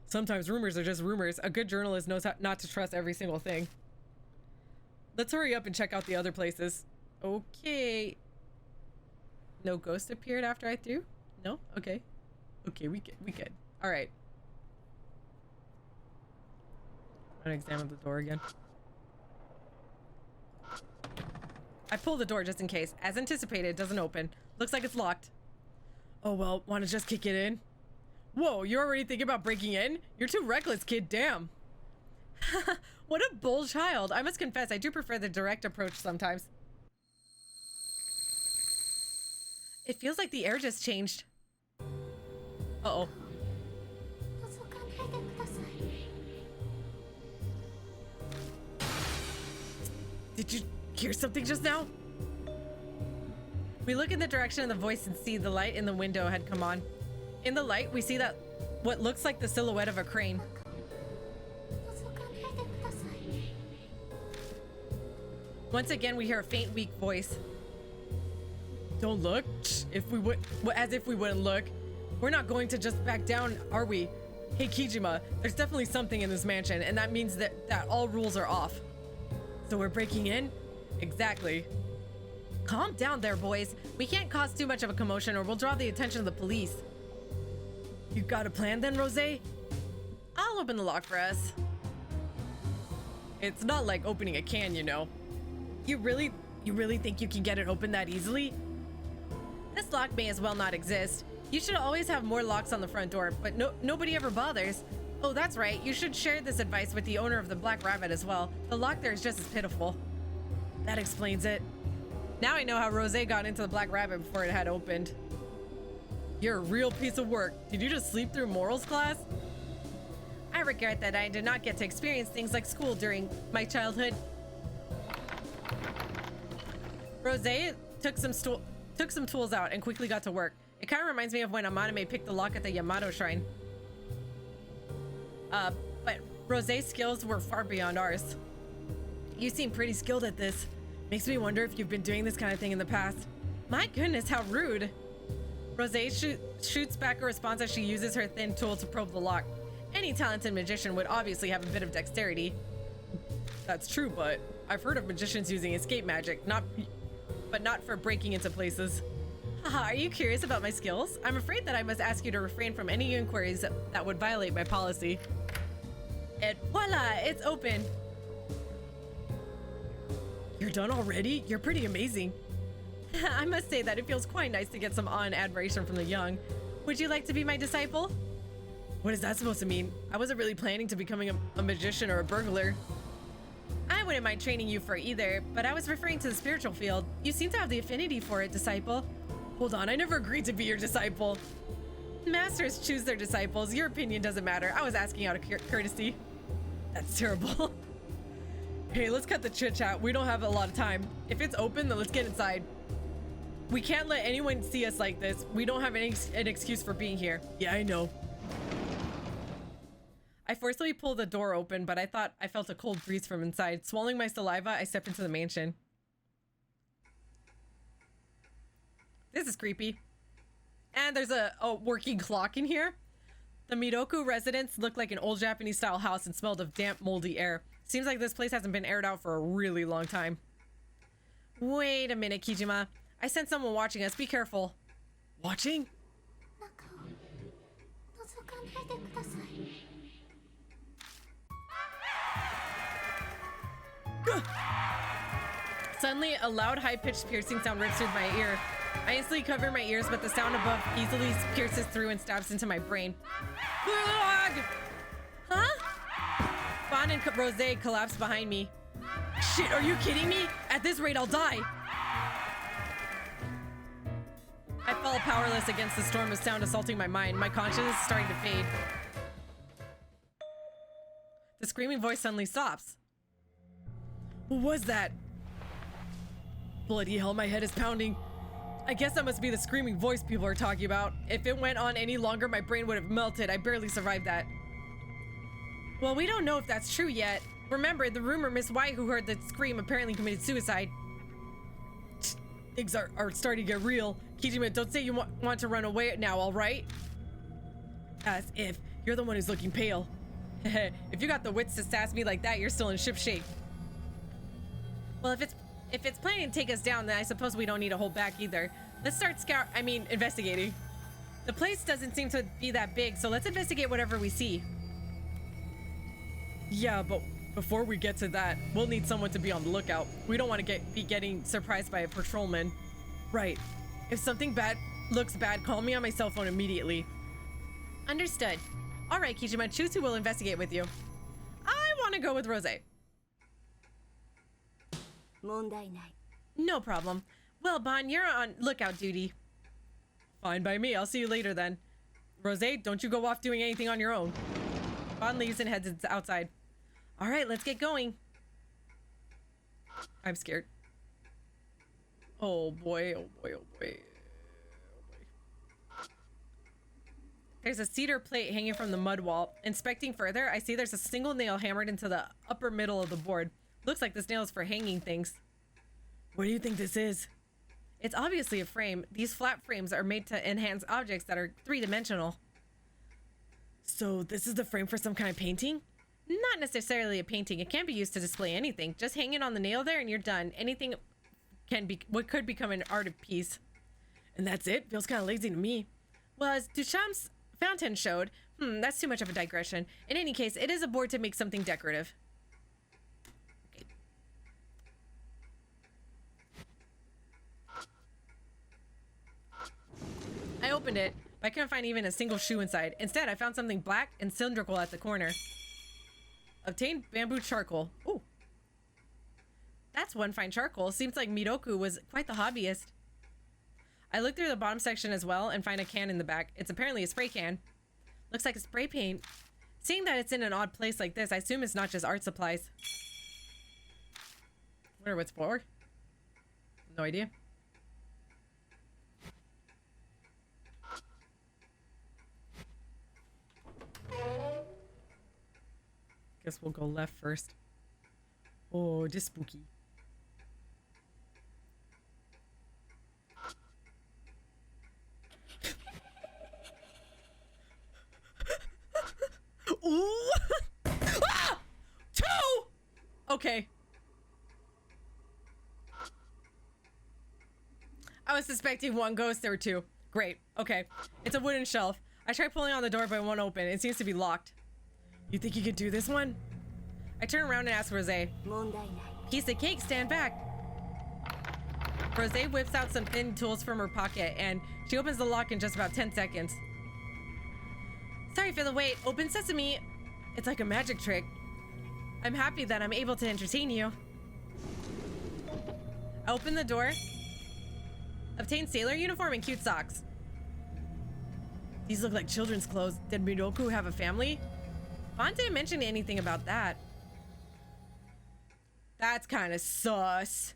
Sometimes rumors are just rumors. A good journalist knows how not to trust every single thing. Let's hurry up and check out the other places. Okay. No ghost appeared after I threw? No? Okay. Okay, we good. All right. I'm gonna examine the door again. I pull the door just in case. As anticipated, it doesn't open. Looks like it's locked. Oh well, wanna just kick it in? Whoa, you're already thinking about breaking in? You're too reckless, kid, damn. What a bold child. I must confess, I do prefer the direct approach sometimes. It feels like the air just changed. Uh-oh. Did you hear something just now? We look in the direction of the voice and see the light in the window had come on. In the light, we see that what looks like the silhouette of a crane. Once again, we hear a faint, weak voice. Don't look. If we would, as if we wouldn't look. We're not going to just back down, are we? Hey, Kijima, there's definitely something in this mansion, and that means that all rules are off. So we're breaking in? Exactly. Calm down there, boys. We can't cause too much of a commotion or we'll draw the attention of the police. You got a plan then, Rosé? I'll open the lock for us. It's not like opening a can, you know. You really think you can get it open that easily? This lock may as well not exist. You should always have more locks on the front door, but nobody ever bothers. Oh, that's right. You should share this advice with the owner of the Black Rabbit as well. The lock there is just as pitiful. That explains it. Now I know how Rosé got into the Black Rabbit before it had opened. You're a real piece of work. Did you just sleep through morals class? I regret that I did not get to experience things like school during my childhood. Rosé took some tools out and quickly got to work. It kind of reminds me of when Amaname picked the lock at the Yamato Shrine. But Rosé's skills were far beyond ours. You seem pretty skilled at this. Makes me wonder if you've been doing this kind of thing in the past. My goodness, how rude. Rosé shoots back a response as she uses her thin tool to probe the lock. Any talented magician would obviously have a bit of dexterity. That's true, but I've heard of magicians using escape magic, but not for breaking into places. Haha, are you curious about my skills? I'm afraid that I must ask you to refrain from any inquiries that would violate my policy. And voila, it's open. You're done already? You're pretty amazing. I must say that it feels quite nice to get some awe and admiration from the young. Would you like to be my disciple? What is that supposed to mean? I wasn't really planning to becoming a magician or a burglar. I wouldn't mind training you for either, but I was referring to the spiritual field. You seem to have the affinity for it, disciple. Hold on, I never agreed to be your disciple. Masters choose their disciples. Your opinion doesn't matter. I was asking out of courtesy. That's terrible. Hey, let's cut the chit chat. We don't have a lot of time. If it's open, then let's get inside. We can't let anyone see us like this. We don't have an excuse for being here. Yeah, I know. I forcefully pulled the door open, but I thought I felt a cold breeze from inside. Swallowing my saliva, I stepped into the mansion. This is creepy. And there's a working clock in here. The Midoku residence looked like an old Japanese style house and smelled of damp, moldy air. Seems like this place hasn't been aired out for a really long time. Wait a minute, Kijima. I sense someone watching us. Be careful. Watching? Suddenly, a loud, high-pitched piercing sound rips through my ear. I instantly cover my ears, but the sound above easily pierces through and stabs into my brain. Huh? Bon and Rosé collapse behind me. Shit, are you kidding me? At this rate, I'll die. I fall powerless against the storm of sound assaulting my mind. My conscience is starting to fade. The screaming voice suddenly stops. What was that? Bloody hell, my head is pounding. I guess that must be the screaming voice people are talking about. If it went on any longer, my brain would have melted. I barely survived that. Well, we don't know if that's true yet. Remember, the rumor Miss White, who heard the scream, apparently committed suicide. Things are starting to get real. Kijima, don't say you want to run away now, all right? As if. You're the one who's looking pale. If you got the wits to sass me like that, you're still in ship shape. Well, if it's planning to take us down, then I suppose we don't need to hold back either. Let's start investigating. The place doesn't seem to be that big, so let's investigate whatever we see. Yeah, but before we get to that, we'll need someone to be on the lookout. We don't want to be getting surprised by a patrolman. Right. If something bad looks bad, call me on my cell phone immediately. Understood. All right, Kijima, choose who will investigate with you. I want to go with Rosé. No problem. Well, Bon, you're on lookout duty. Fine by me. I'll see you later then. Rosé, don't you go off doing anything on your own. Bon leaves and heads outside. All right, let's get going. I'm scared. Oh boy, oh boy, oh boy. There's a cedar plate hanging from the mud wall. Inspecting further, I see there's a single nail hammered into the upper middle of the board. Looks like this nail is for hanging things. What do you think this is? It's obviously a frame. These flat frames are made to enhance objects that are three-dimensional. So this is the frame for some kind of painting? Not necessarily a painting. It can be used to display anything. Just hang it on the nail there and you're done. Anything what could become an art piece. And that's it? Feels kind of lazy to me. Well, as Duchamp's fountain showed, that's too much of a digression. In any case, it is a board to make something decorative. Okay. I opened it, but I couldn't find even a single shoe inside. Instead, I found something black and cylindrical at the corner. Obtained bamboo charcoal. Ooh. That's one fine charcoal. Seems like Midoku was quite the hobbyist. I looked through the bottom section as well and find a can in the back. It's apparently a spray can. Looks like a spray paint. Seeing that it's in an odd place like this, I assume it's not just art supplies. Wonder what it's for. No idea. Guess we'll go left first. Oh, just spooky. Ooh! Ah! 2! Okay. I was suspecting one ghost. There were 2. Great. Okay. It's a wooden shelf. I tried pulling on the door, but it won't open. It seems to be locked. You think you could do this one? I turn around and ask Rosé. Piece of cake, stand back. Rosé whips out some thin tools from her pocket and she opens the lock in just about 10 seconds. Sorry for the wait. Open sesame. It's like a magic trick. I'm happy that I'm able to entertain you. I open the door. Obtain sailor uniform and cute socks. These look like children's clothes. Did Midoku have a family? Bon didn't mention anything about that. That's kind of sus.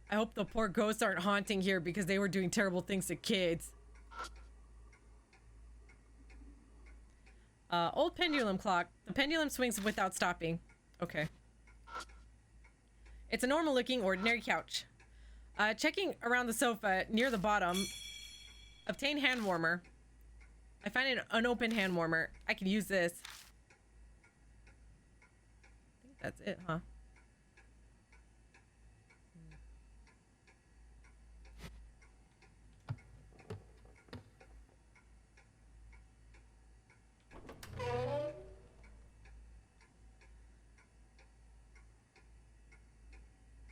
I hope the poor ghosts aren't haunting here because they were doing terrible things to kids. Old pendulum clock. The pendulum swings without stopping. Okay. It's a normal looking ordinary couch. Checking around the sofa near the bottom. Obtain hand warmer. I find an unopened hand warmer. I can use this. I think that's it, huh?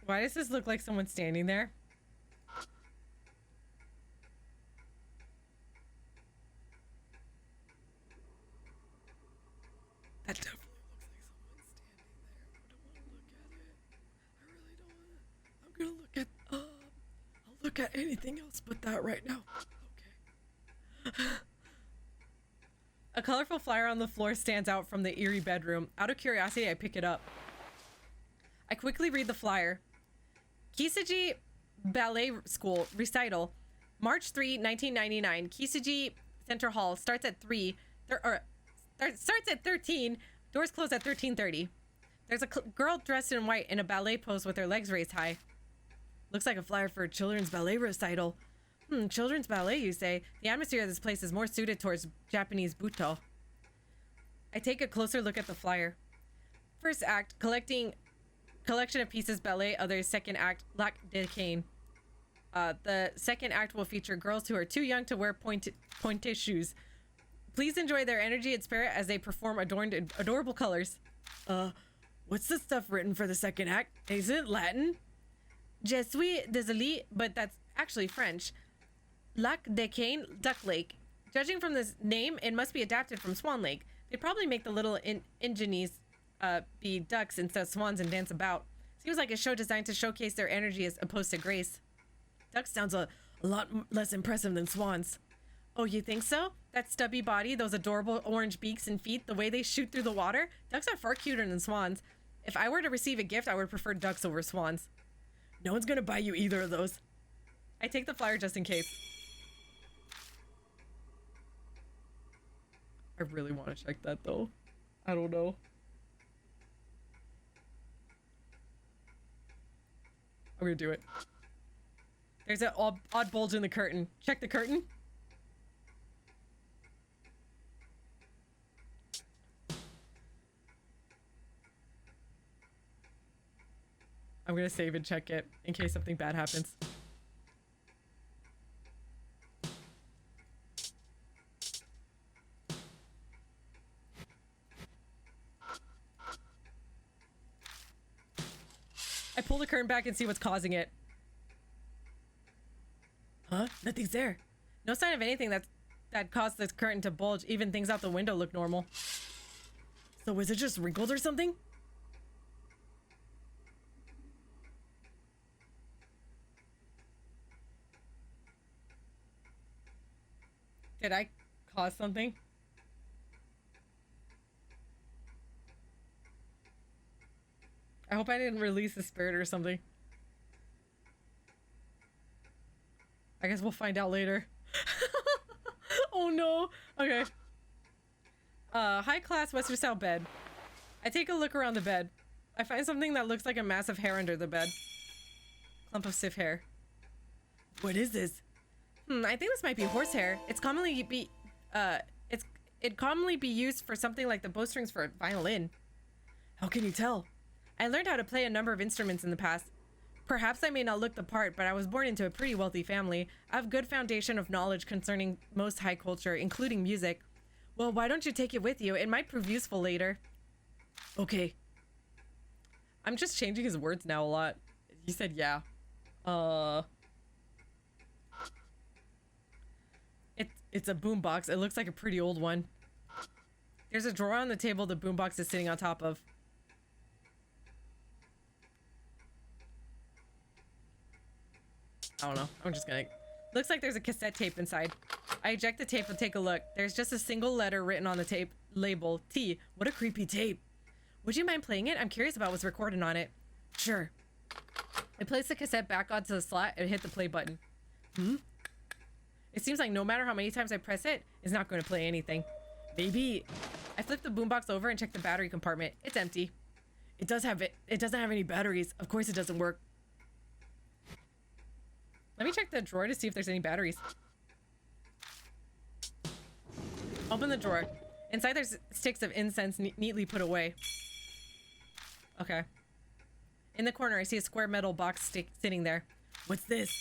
Why does this look like someone standing there? That definitely looks like someone standing there. I don't want to look at it. I really don't want to. I'm gonna look at. I'll look at anything else but that right now. Okay. A colorful flyer on the floor stands out from the eerie bedroom. Out of curiosity, I pick it up. I quickly read the flyer. Kisiji Ballet School Recital, March 3, 1999. Kisiji Center Hall starts at 3. Starts at 13. Doors close at 13:30. There's a girl dressed in white in a ballet pose with her legs raised high. Looks like a flyer for a children's ballet recital. Children's ballet, you say? The atmosphere of this place is more suited towards Japanese buto. I take a closer look at the flyer. First act, collection of pieces, ballet. Others, second act, lac de cane. The second act will feature girls who are too young to wear pointed shoes. Please enjoy their energy and spirit as they perform adorned in adorable colors. What's the stuff written for the second act? Is it Latin? Je suis désolé, but that's actually French. Lac de Cane, Duck Lake. Judging from this name, it must be adapted from Swan Lake. They'd probably make the little ingenies be ducks instead of swans and dance about. Seems like a show designed to showcase their energy as opposed to grace. Ducks sounds a lot less impressive than swans. Oh, you think so? That stubby body, those adorable orange beaks and feet, the way they shoot through the water? Ducks are far cuter than swans. If I were to receive a gift, I would prefer ducks over swans. No one's gonna buy you either of those. I take the flyer just in case. I really want to check that though. I don't know. I'm gonna do it. There's an odd bulge in the curtain. Check the curtain. I'm gonna save and check it in case something bad happens. I pull the curtain back and see what's causing it. Huh? Nothing's there. No sign of anything that caused this curtain to bulge. Even things out the window look normal. So was it just wrinkled or something? Did I cause something? I hope I didn't release the spirit or something. I guess we'll find out later. Oh no. Okay. High class Western style bed. I take a look around the bed. I find something that looks like a mass of hair under the bed. Clump of stiff hair. What is this? I think this might be horsehair. It's commonly be used for something like the bowstrings for a violin. How can you tell? I learned how to play a number of instruments in the past. Perhaps I may not look the part, but I was born into a pretty wealthy family. I have good foundation of knowledge concerning most high culture, including music. Well, why don't you take it with you? It might prove useful later. Okay. I'm just changing his words now a lot. He said yeah. It's a boombox. It looks like a pretty old one. There's a drawer on the table the boombox is sitting on top of. I don't know. I'm just gonna... Looks like there's a cassette tape inside. I eject the tape and take a look. There's just a single letter written on the tape label. T. What a creepy tape. Would you mind playing it? I'm curious about what's recorded on it. Sure. I placed the cassette back onto the slot and hit the play button. It seems like no matter how many times I press it, it's not going to play anything. Maybe I flipped the boombox over and checked the battery compartment. It's empty. It doesn't have any batteries. Of course it doesn't work. Let me check the drawer to see if there's any batteries. Open the drawer. Inside there's sticks of incense neatly put away. Okay. In the corner I see a square metal box stick sitting there. What's this?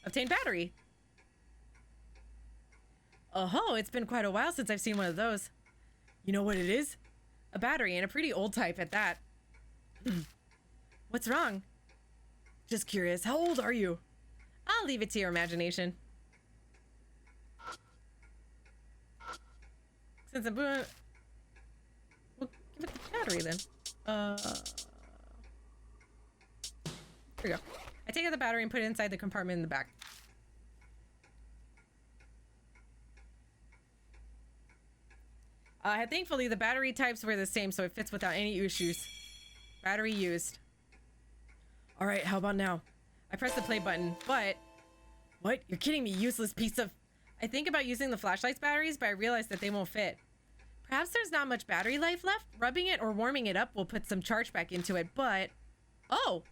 Obtain battery. Oh, it's been quite a while since I've seen one of those. You know what it is? A battery, and a pretty old type at that. What's wrong? Just curious, how old are you? I'll leave it to your imagination. Since I'm we'll give it the battery then. Here we go. I take out the battery and put it inside the compartment in the back. Thankfully, the battery types were the same, so it fits without any issues. Battery used. All right, how about now? I press the play button, but... What? You're kidding me, useless piece of... I think about using the flashlight's batteries, but I realize that they won't fit. Perhaps there's not much battery life left? Rubbing it or warming it up will put some charge back into it, but... Oh!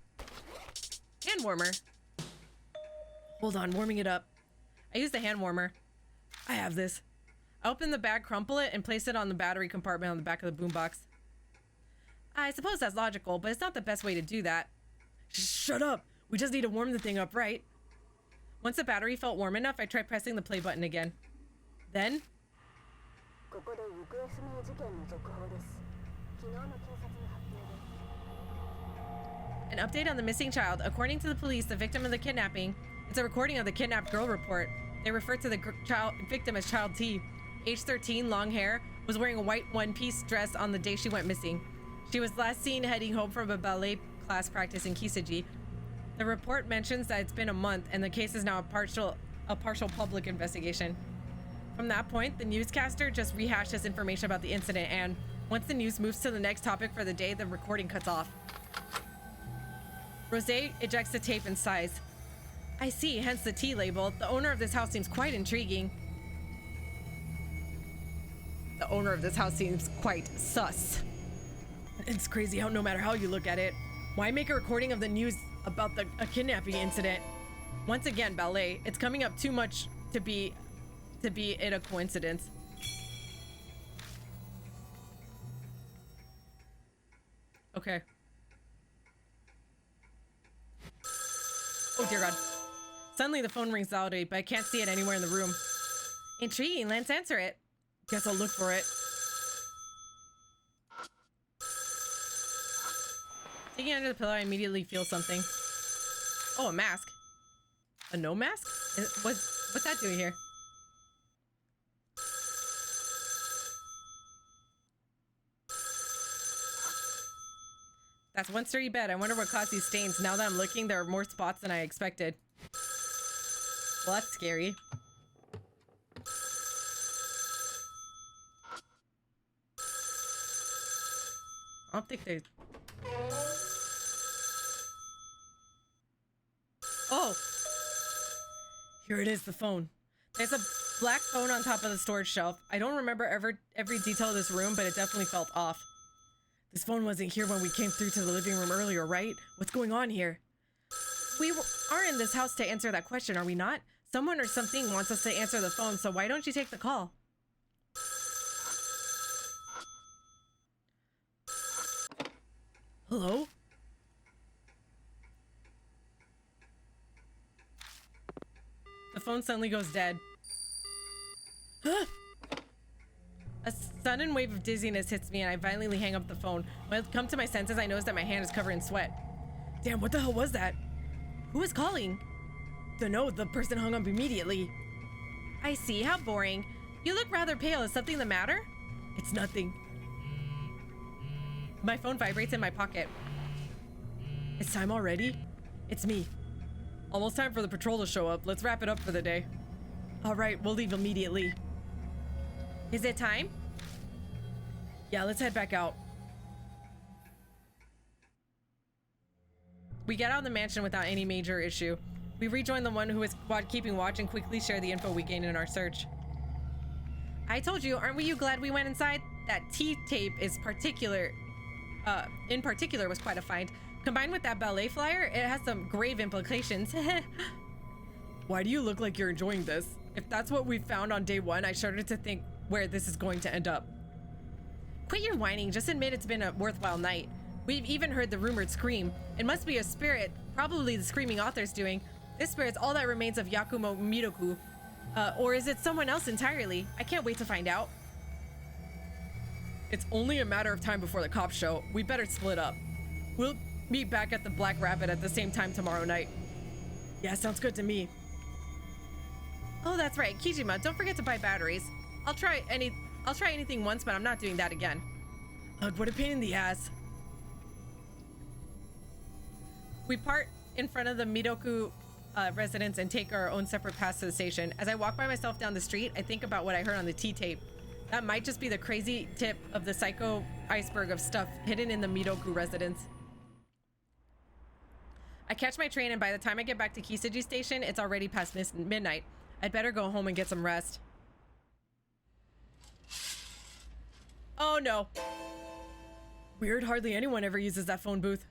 Hand warmer. Hold on, warming it up. I use the hand warmer. I have this. I open the bag, crumple it, and place it on the battery compartment on the back of the boombox. I suppose that's logical, but it's not the best way to do that. Shut up! We just need to warm the thing up, right? Once the battery felt warm enough, I tried pressing the play button again. Then... An update on the missing child. According to the police, the victim of the kidnapping... It's a recording of the kidnapped girl report. They refer to the victim as Child T. Age 13, long hair, was wearing a white one-piece dress on the day she went missing. She was last seen heading home from a ballet class practice in Kisiji. The report mentions that it's been a month and the case is now a partial public investigation. From that point, the newscaster just rehashes information about the incident, and once the news moves to the next topic for the day, the recording cuts off. Rosé ejects the tape and sighs. I see, hence the T label. The owner of this house seems quite intriguing. The owner of this house seems quite sus. It's crazy how no matter how you look at it, why make a recording of the news about a kidnapping incident? Once again, ballet, it's coming up too much to be it a coincidence. Okay. Oh dear God. Suddenly the phone rings loudly, but I can't see it anywhere in the room. Intriguing, let's answer it. Guess I'll look for it. Digging under the pillow, I immediately feel something. Oh, a mask. A no mask? What's that doing here? That's one sturdy bed. I wonder what caused these stains. Now that I'm looking, there are more spots than I expected. Well, that's scary. I don't think they... Oh! Here it is, the phone. There's a black phone on top of the storage shelf. I don't remember every detail of this room, but it definitely felt off. This phone wasn't here when we came through to the living room earlier, right? What's going on here? We are in this house to answer that question, are we not? Someone or something wants us to answer the phone, so why don't you take the call? Hello? The phone suddenly goes dead. A sudden wave of dizziness hits me and I violently hang up the phone. When I come to my senses, I notice that my hand is covered in sweat. Damn, what the hell was that? Who was calling? Dunno, the person hung up immediately. I see, how boring. You look rather pale, is something the matter? It's nothing. My phone vibrates in my pocket. It's time already? It's me. Almost time for the patrol to show up. Let's wrap it up for the day. All right, we'll leave immediately. Is it time? Yeah, let's head back out. We get out of the mansion without any major issue. We rejoin the one who is keeping watch and quickly share the info we gain in our search. I told you, aren't you glad we went inside? That T-tape is in particular was quite a find. Combined with that ballet flyer, it has some grave implications. Why do you look like you're enjoying this? If that's what we found on day one, I started to think where this is going to end up. Quit your whining, just admit it's been a worthwhile night. We've even heard the rumored scream. It must be a spirit, probably the screaming author's doing. This spirit's all that remains of Yakumo Miroku. Or is it someone else entirely? I can't wait to find out. It's only a matter of time before the cops show. We better split up. We'll meet back at the Black Rabbit at the same time tomorrow night. Yeah, sounds good to me. Oh, that's right. Kijima, don't forget to buy batteries. I'll try anything once, but I'm not doing that again. Ugh, what a pain in the ass. We part in front of the Miroku residence and take our own separate paths to the station. As I walk by myself down the street, I think about what I heard on the T-tape. That might just be the crazy tip of the psycho iceberg of stuff hidden in the Miroku residence. I catch my train, and by the time I get back to Kisiji Station, it's already past midnight. I'd better go home and get some rest. Oh no. Weird, hardly anyone ever uses that phone booth.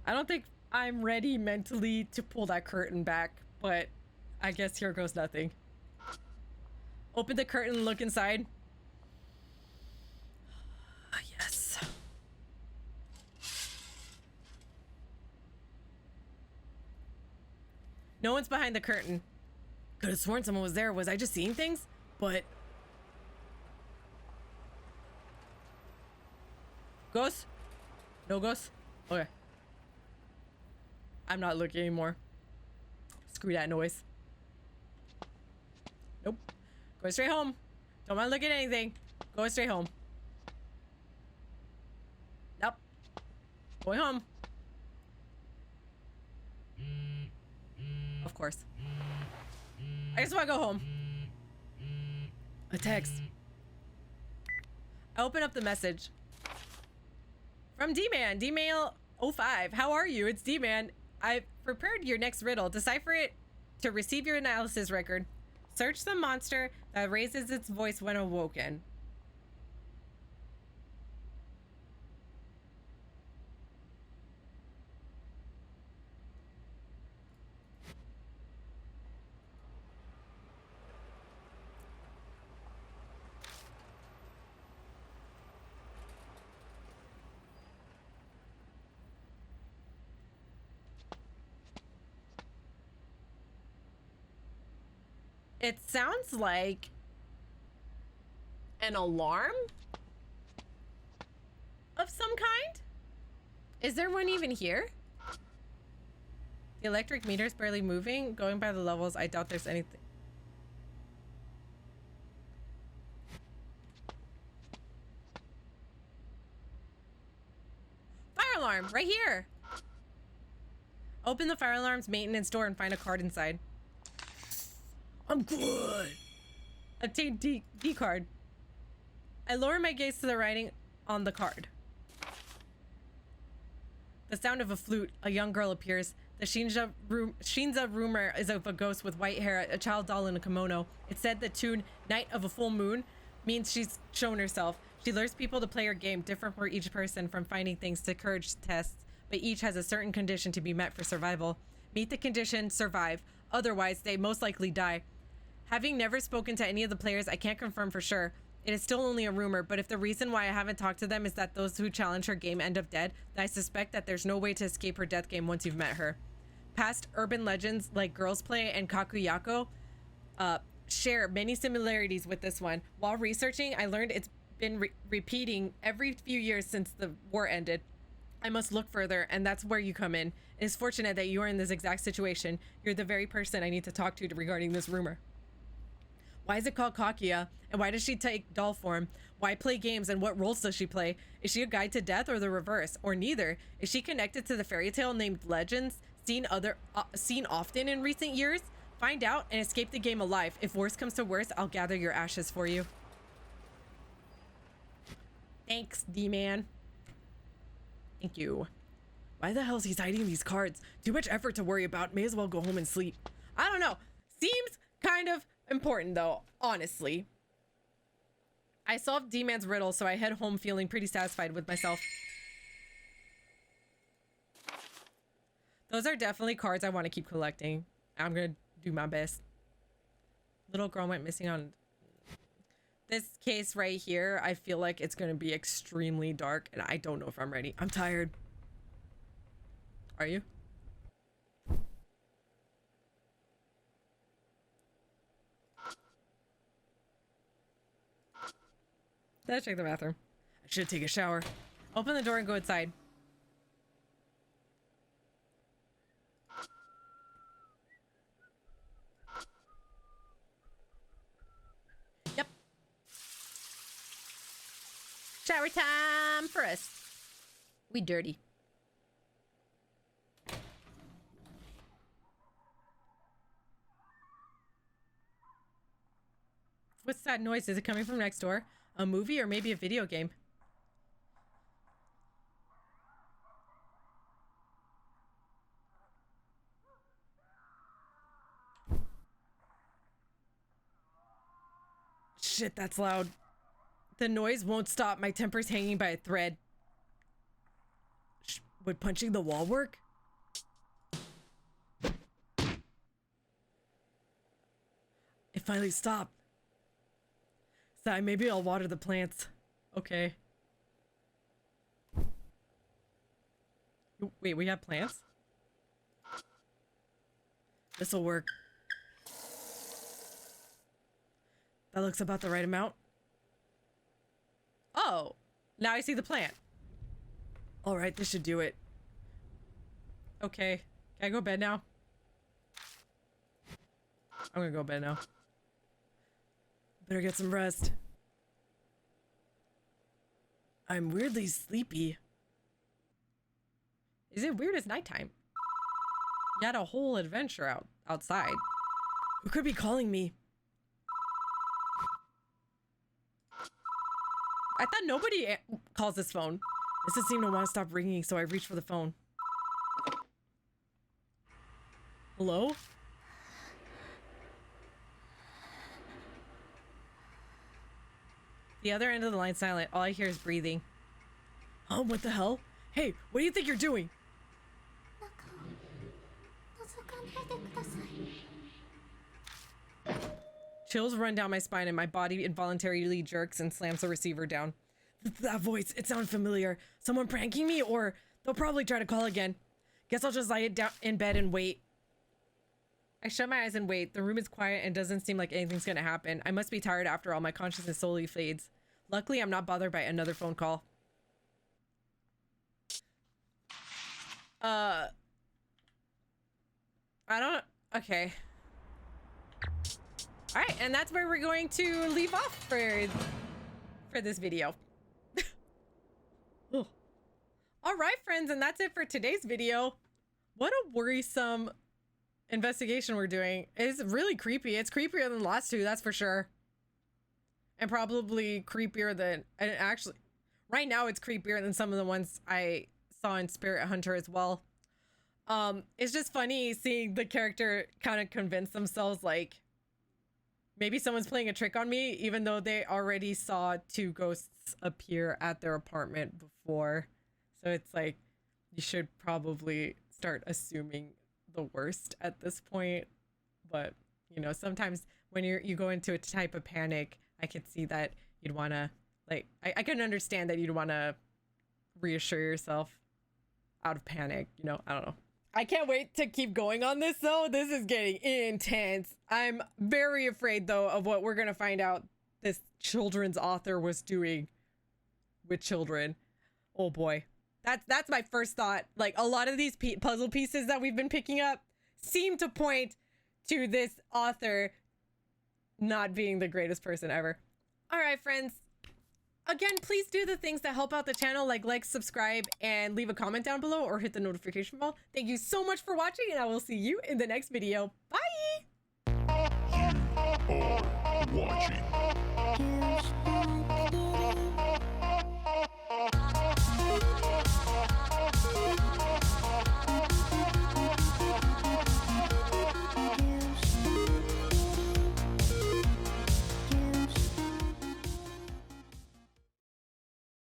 I don't think I'm ready mentally to pull that curtain back, but I guess here goes nothing. Open the curtain, look inside. Yes. No one's behind the curtain. Could have sworn someone was there. Was I just seeing things? But... Ghost? No ghost? Okay. I'm not looking anymore. Screw that noise. Nope. Go straight home. Don't want to look at anything. Go straight home. Nope. Going home. Of course. I just want to go home. A text. I open up the message. From D-Man. D-Mail 05. How are you? It's D-Man. I've prepared your next riddle. Decipher it to receive your analysis record. Search the monster that raises its voice when awoken. It sounds like an alarm of some kind. Is there one even here? The electric meter's barely moving. Going by the levels, I doubt there's anything. Fire alarm, right here. Open the fire alarm's maintenance door and find a card inside. I'm good. Obtain D card. I lower my gaze to the writing on the card. The sound of a flute. A young girl appears. The Shinza rumor is of a ghost with white hair, a child doll in a kimono. It said the tune Night of a Full Moon means she's shown herself. She lures people to play her game, different for each person, from finding things to courage tests, but each has a certain condition to be met for survival. Meet the condition, survive. Otherwise, they most likely die. Having never spoken to any of the players, I can't confirm for sure. It is still only a rumor, but if the reason why I haven't talked to them is that those who challenge her game end up dead, then I suspect that there's no way to escape her death game once you've met her. Past urban legends like Girls Play and Kakuyako share many similarities with this one. While researching, I learned it's been repeating every few years since the war ended. I must look further, and that's where you come in. It is fortunate that you are in this exact situation. You're the very person I need to talk to regarding this rumor. Why is it called Kakuya? And why does she take doll form? Why play games, and what roles does she play? Is she a guide to death or the reverse? Or neither? Is she connected to the fairy tale named Legends? seen often in recent years. Find out and escape the game alive. If worse comes to worse, I'll gather your ashes for you. Thanks, D-Man. Thank you. Why the hell is he hiding these cards? Too much effort to worry about. May as well go home and sleep. I don't know. Seems kind of important though, honestly. I solved D-Man's riddle, so I head home feeling pretty satisfied with myself. Those are definitely cards I want to keep collecting. I'm gonna do my best. Little girl went missing on this case right here. I feel like it's gonna be extremely dark, and I don't know if I'm ready. I'm tired. Are you? Let's check the bathroom. I should take a shower. Open the door and go inside. Yep. Shower time for us. We dirty. What's that noise? Is it coming from next door? A movie or maybe a video game? Shit, that's loud. The noise won't stop. My temper's hanging by a thread. Would punching the wall work? It finally stopped. So maybe I'll water the plants. Okay. Wait, we have plants? This'll work. That looks about the right amount. Oh, now I see the plant. All right, this should do it. Okay, can I go to bed now? I'm gonna go to bed now. Better get some rest. I'm weirdly sleepy. Is it weird it's nighttime? You had a whole adventure outside. Who could be calling me? I thought nobody calls this phone. This doesn't seem to want to stop ringing, so I reach for the phone. Hello? The other end of the line's silent. All I hear is breathing. Oh, what the hell? Hey, what do you think you're doing? Chills run down my spine and my body involuntarily jerks and slams the receiver down. That voice, it sounded familiar. Someone pranking me, or they'll probably try to call again. Guess I'll just lie it down in bed and wait. I shut my eyes and wait. The room is quiet and doesn't seem like anything's gonna happen. I must be tired after all. My consciousness slowly fades. Luckily, I'm not bothered by another phone call. I don't... Okay. Alright, and that's where we're going to leave off for this video. Alright, friends, and that's it for today's video. What a worrisome investigation we're doing. It's really creepy. It's creepier than the last two, that's for sure. And probably creepier than... And actually, right now it's creepier than some of the ones I saw in Spirit Hunter as well. It's just funny seeing the character kind of convince themselves like maybe someone's playing a trick on me, even though they already saw two ghosts appear at their apartment before. So it's like you should probably start assuming the worst at this point. But you know, sometimes when you go into a type of panic, I can see that you'd want to like I can understand that you'd want to reassure yourself out of panic, you know. I don't know. I can't wait to keep going on this though. This is getting intense. I'm very afraid though of what we're gonna find out this children's author was doing with children. Oh boy. That's my first thought. Like a lot of these puzzle pieces that we've been picking up seem to point to this author not being the greatest person ever. All right, friends. again, please do the things that help out the channel, like, subscribe, and leave a comment down below or hit the notification bell. Thank you so much for watching, and I will see you in the next video. Bye! You are watching